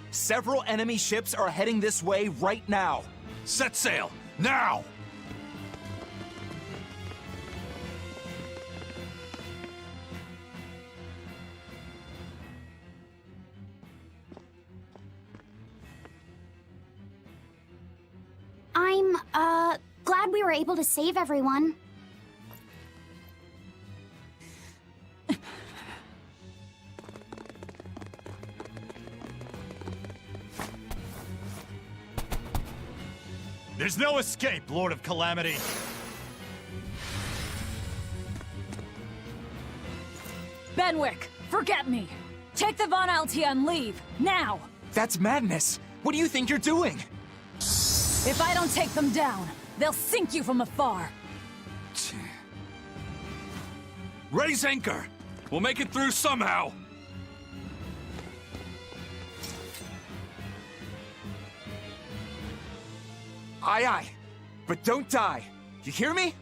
Several enemy ships are heading this way right now. Set sail, now! I'm, glad we were able to save everyone. There's no escape, Lord of Calamity. Benwick, forget me. Take the Von Altia and leave, now! That's madness! What do you think you're doing? If I don't take them down, they'll sink you from afar. Raise anchor! We'll make it through somehow! Aye, aye. But don't die. You hear me?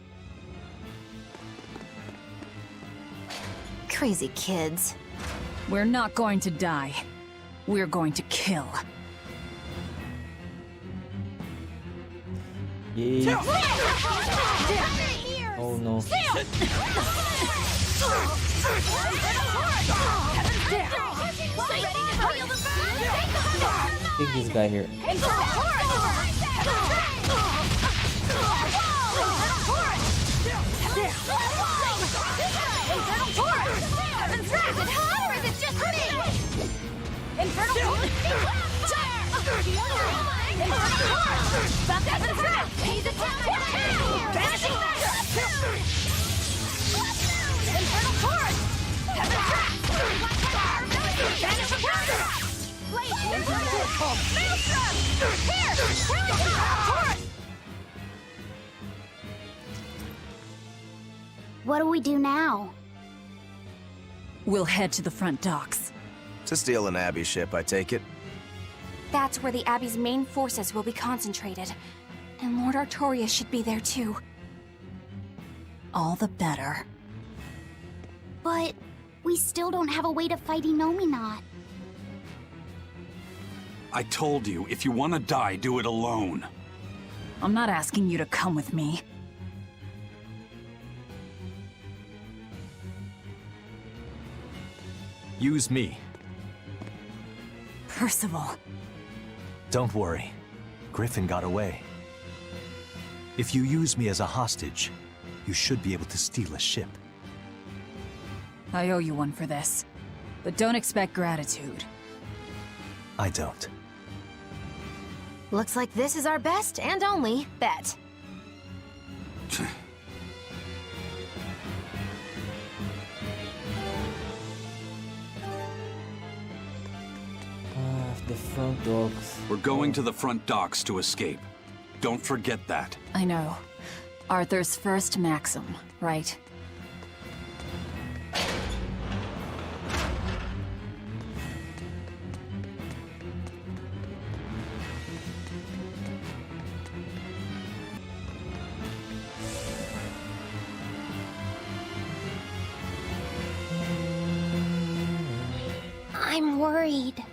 Crazy kids. We're not going to die. We're going to kill. Yeah. Oh no. Take this guy here. What do we do now? We'll head to the front docks. To steal an Abbey ship, I take it? That's where the Abbey's main forces will be concentrated. And Lord Artorias should be there too. all the better. But we still don't have a way to fight Innominat. I told you, if you want to die, do it alone. I'm not asking you to come with me. Use me. Percival. Don't worry. Griffin got away. If you use me as a hostage, you should be able to steal a ship. I owe you one for this. But don't expect gratitude. I don't. Looks like this is our best and only bet. The front docks. We're going to the front docks to escape. Don't forget that. I know. Arthur's first maxim, right? I'm worried.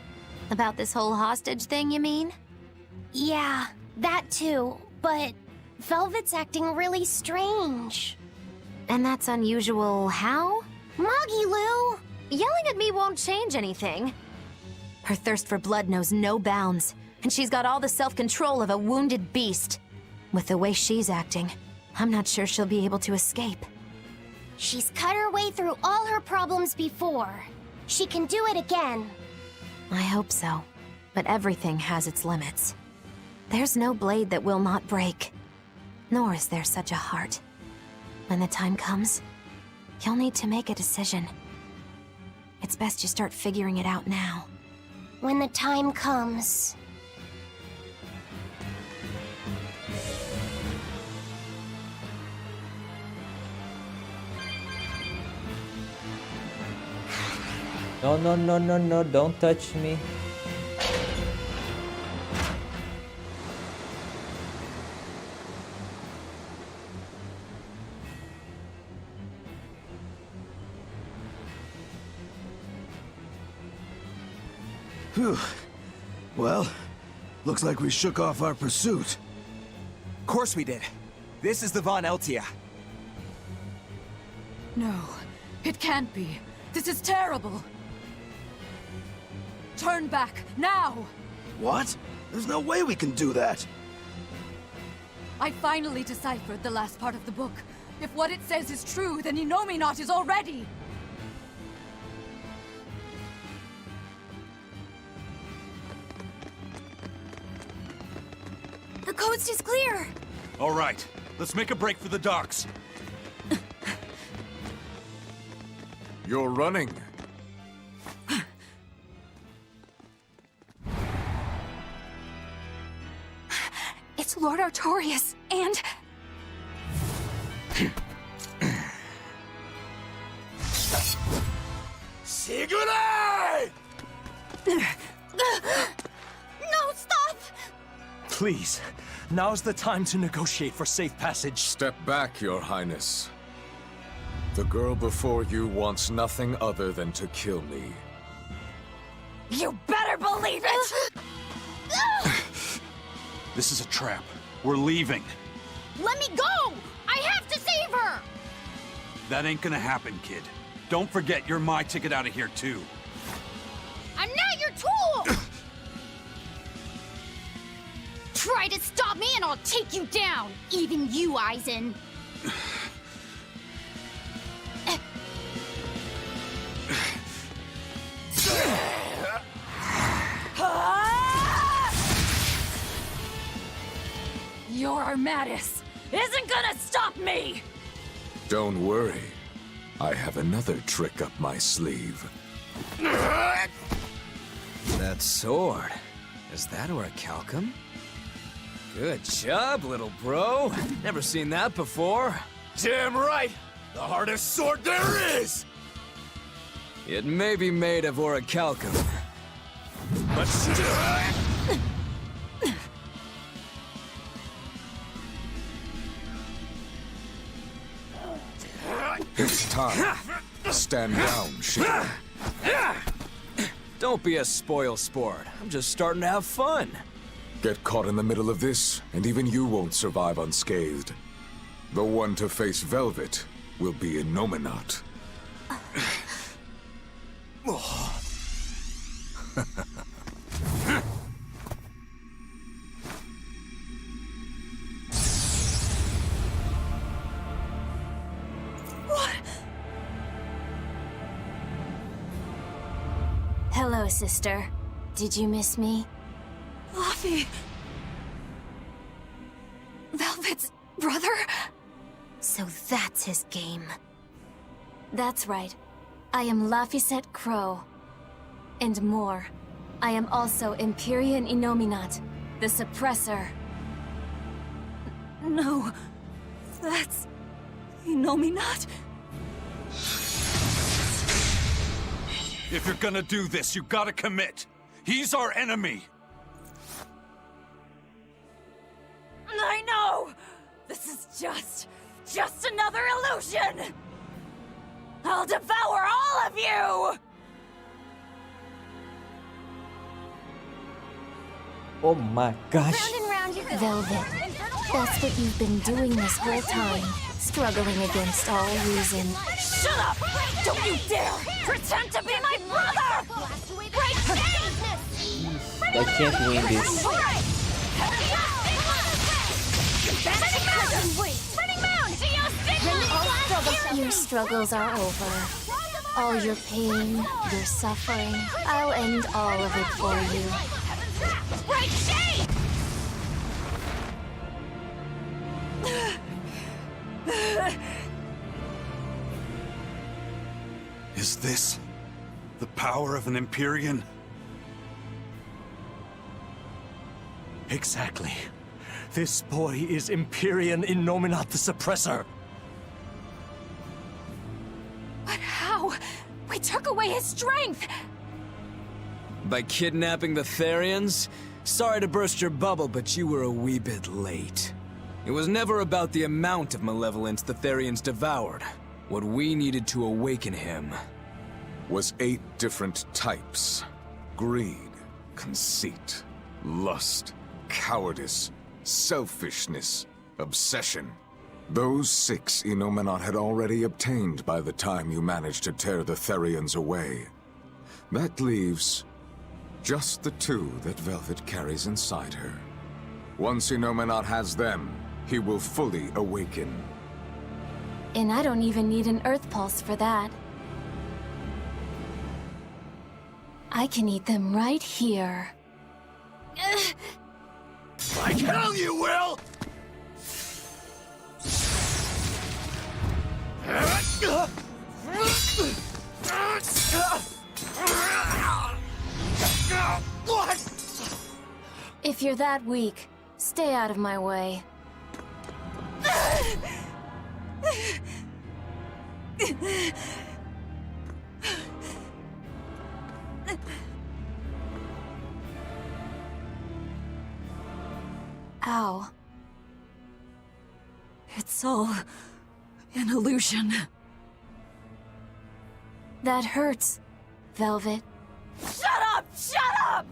About this whole hostage thing, you mean? Yeah, that too. But Velvet's acting really strange. And that's unusual how? Moggy Lou! Yelling at me won't change anything. Her thirst for blood knows no bounds, and she's got all the self-control of a wounded beast. With the way she's acting, I'm not sure she'll be able to escape. She's cut her way through all her problems before. She can do it again. I hope so, but everything has its limits. There's no blade that will not break, nor is there such a heart. When the time comes, you'll need to make a decision. It's best you start figuring it out now. When the time comes. No, no, no, no, no, don't touch me. Phew. Well, looks like we shook off our pursuit. Of course we did. This is the Von Eltia. No, it can't be. This is terrible. Turn back, now! What? There's no way we can do that. I finally deciphered the last part of the book. If what it says is true, then Innominat is already... The coast is clear! All right, let's make a break for the docks. You're running. It's Lord Artorias, and... Sigurd! No, stop! Please, now's the time to negotiate for safe passage. Step back, Your Highness. The girl before you wants nothing other than to kill me. You better believe it! This is a trap. We're leaving. Let me go! I have to save her! That ain't gonna happen, kid. Don't forget you're my ticket out of here, too. I'm not your tool! Try to stop me and I'll take you down! Even you, Eisen! Your Armatus isn't gonna stop me! Don't worry. I have another trick up my sleeve. That sword. Is that orichalcum? Good job, little bro. Never seen that before. Damn right! The hardest sword there is! It may be made of orichalcum, but still... It's time. Stand down, Shiva. Don't be a spoil sport. I'm just starting to have fun. Get caught in the middle of this, and even you won't survive unscathed. The one to face Velvet will be Innominat. Hello, sister. Did you miss me? Luffy! Velvet's brother? So that's his game. That's right. I am Laphicet Crow. And more. I am also Empyrean Innominat, the Suppressor. No. That's... Innominat? If you're gonna do this, you gotta commit. He's our enemy. I know! This is just another illusion! I'll devour all of you! Oh my gosh. Round and round you go. Velvet, that's what you've been doing this whole time. Struggling against all reason. Shut up! Don't you dare pretend to be my brother! I can't win this. Your struggles are over. All your pain, your suffering, I'll end all of it for you. Right shape! Is this the power of an Empyrean? Exactly. This boy is Empyrean Innominat the Suppressor. But how? We took away his strength! By kidnapping the Therians? Sorry to burst your bubble, but you were a wee bit late. It was never about the amount of malevolence the Therians devoured. What we needed to awaken him was 8 different types. Greed, conceit, lust, cowardice, selfishness, obsession. Those 6 Innominat had already obtained by the time you managed to tear the Therians away. That leaves just the 2 that Velvet carries inside her. Once Innominat has them, he will fully awaken. And I don't even need an Earth Pulse for that. I can eat them right here. Like hell you will! What? If you're that weak, stay out of my way. Ow. It's all an illusion. That hurts, Velvet. Shut up! Shut up!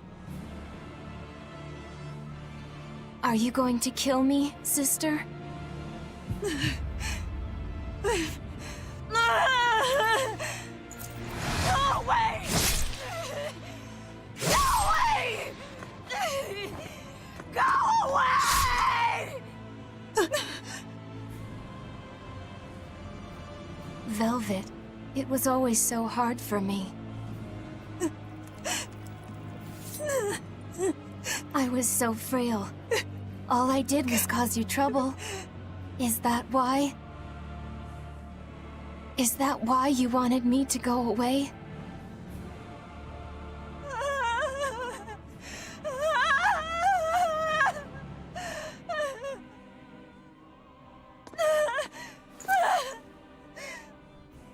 Are you going to kill me, sister? Go away! Go away! Go away! Velvet, it was always so hard for me. I was so frail. All I did was cause you trouble. Is that why? Is that why you wanted me to go away?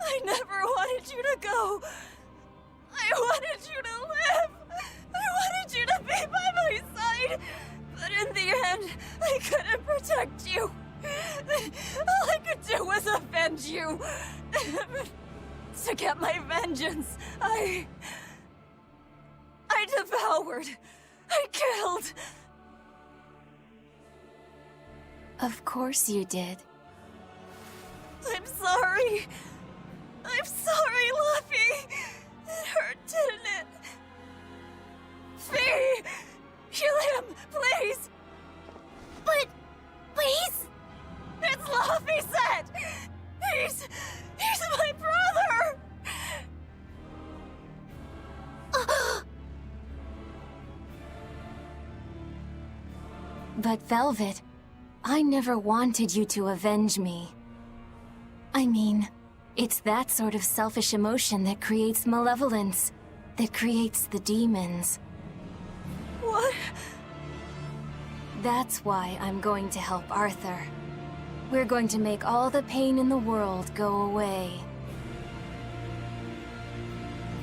I never wanted you to go. I wanted you to live. I wanted you to be by my side. But in the end, I couldn't protect you. All I could do was avenge you. you to get my vengeance. I devoured. I killed. Of course you did. I'm sorry. I'm sorry, Luffy. It hurt, didn't it? Fee! Kill him, please! But he's... It's Luffy said! He's my brother! But Velvet, I never wanted you to avenge me. I mean, it's that sort of selfish emotion that creates malevolence, that creates the demons. What? That's why I'm going to help Arthur. We're going to make all the pain in the world go away.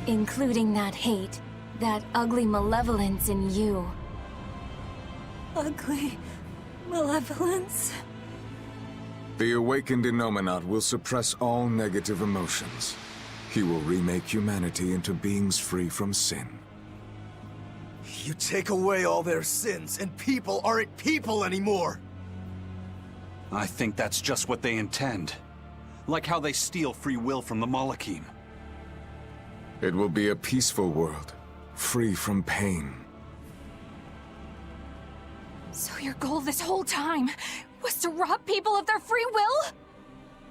Including that hate, that ugly malevolence in you. Ugly malevolence? The awakened Innominat will suppress all negative emotions. He will remake humanity into beings free from sin. You take away all their sins, and people aren't people anymore! I think that's just what they intend. Like how they steal free will from the Malachim. It will be a peaceful world, free from pain. So your goal this whole time was to rob people of their free will?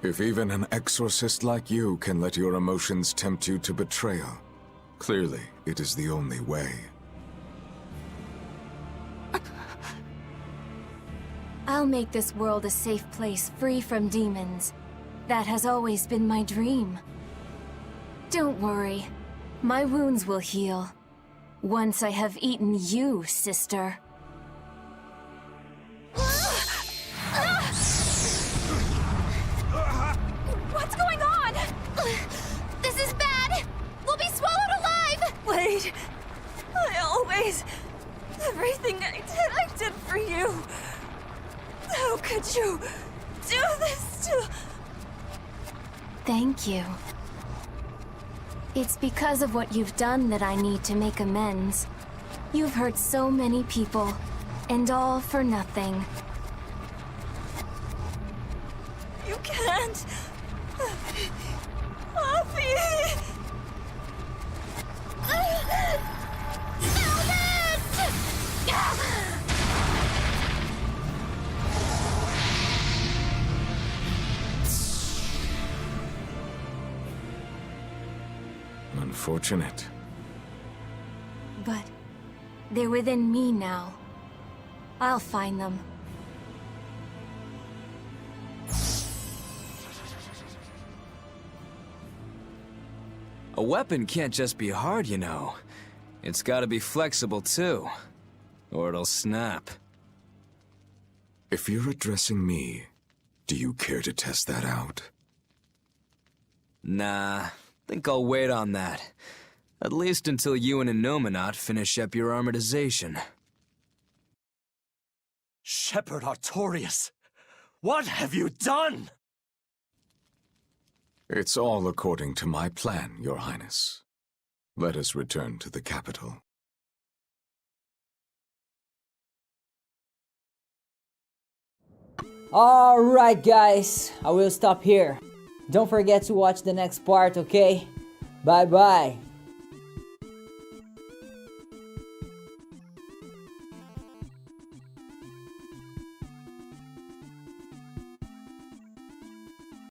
If even an exorcist like you can let your emotions tempt you to betrayal, clearly it is the only way. I'll make this world a safe place free from demons. That has always been my dream. Don't worry. My wounds will heal. Once I have eaten you, sister. What's going on? This is bad! We'll be swallowed alive! Wait. Everything I did for you. How could you do this to... Thank you. It's because of what you've done that I need to make amends. You've hurt so many people, and all for nothing. You can't... Luffy! Unfortunate. But they're within me now. I'll find them. A weapon can't just be hard, you know. It's gotta be flexible too, or it'll snap. If you're addressing me, do you care to test that out? Nah, think I'll wait on that. At least until you and Innominat finish up your armatization. Shepherd Artorias! What have you done? It's all according to my plan, Your Highness. Let us return to the capital. Alright guys, I will stop here. Don't forget to watch the next part, okay? Bye bye.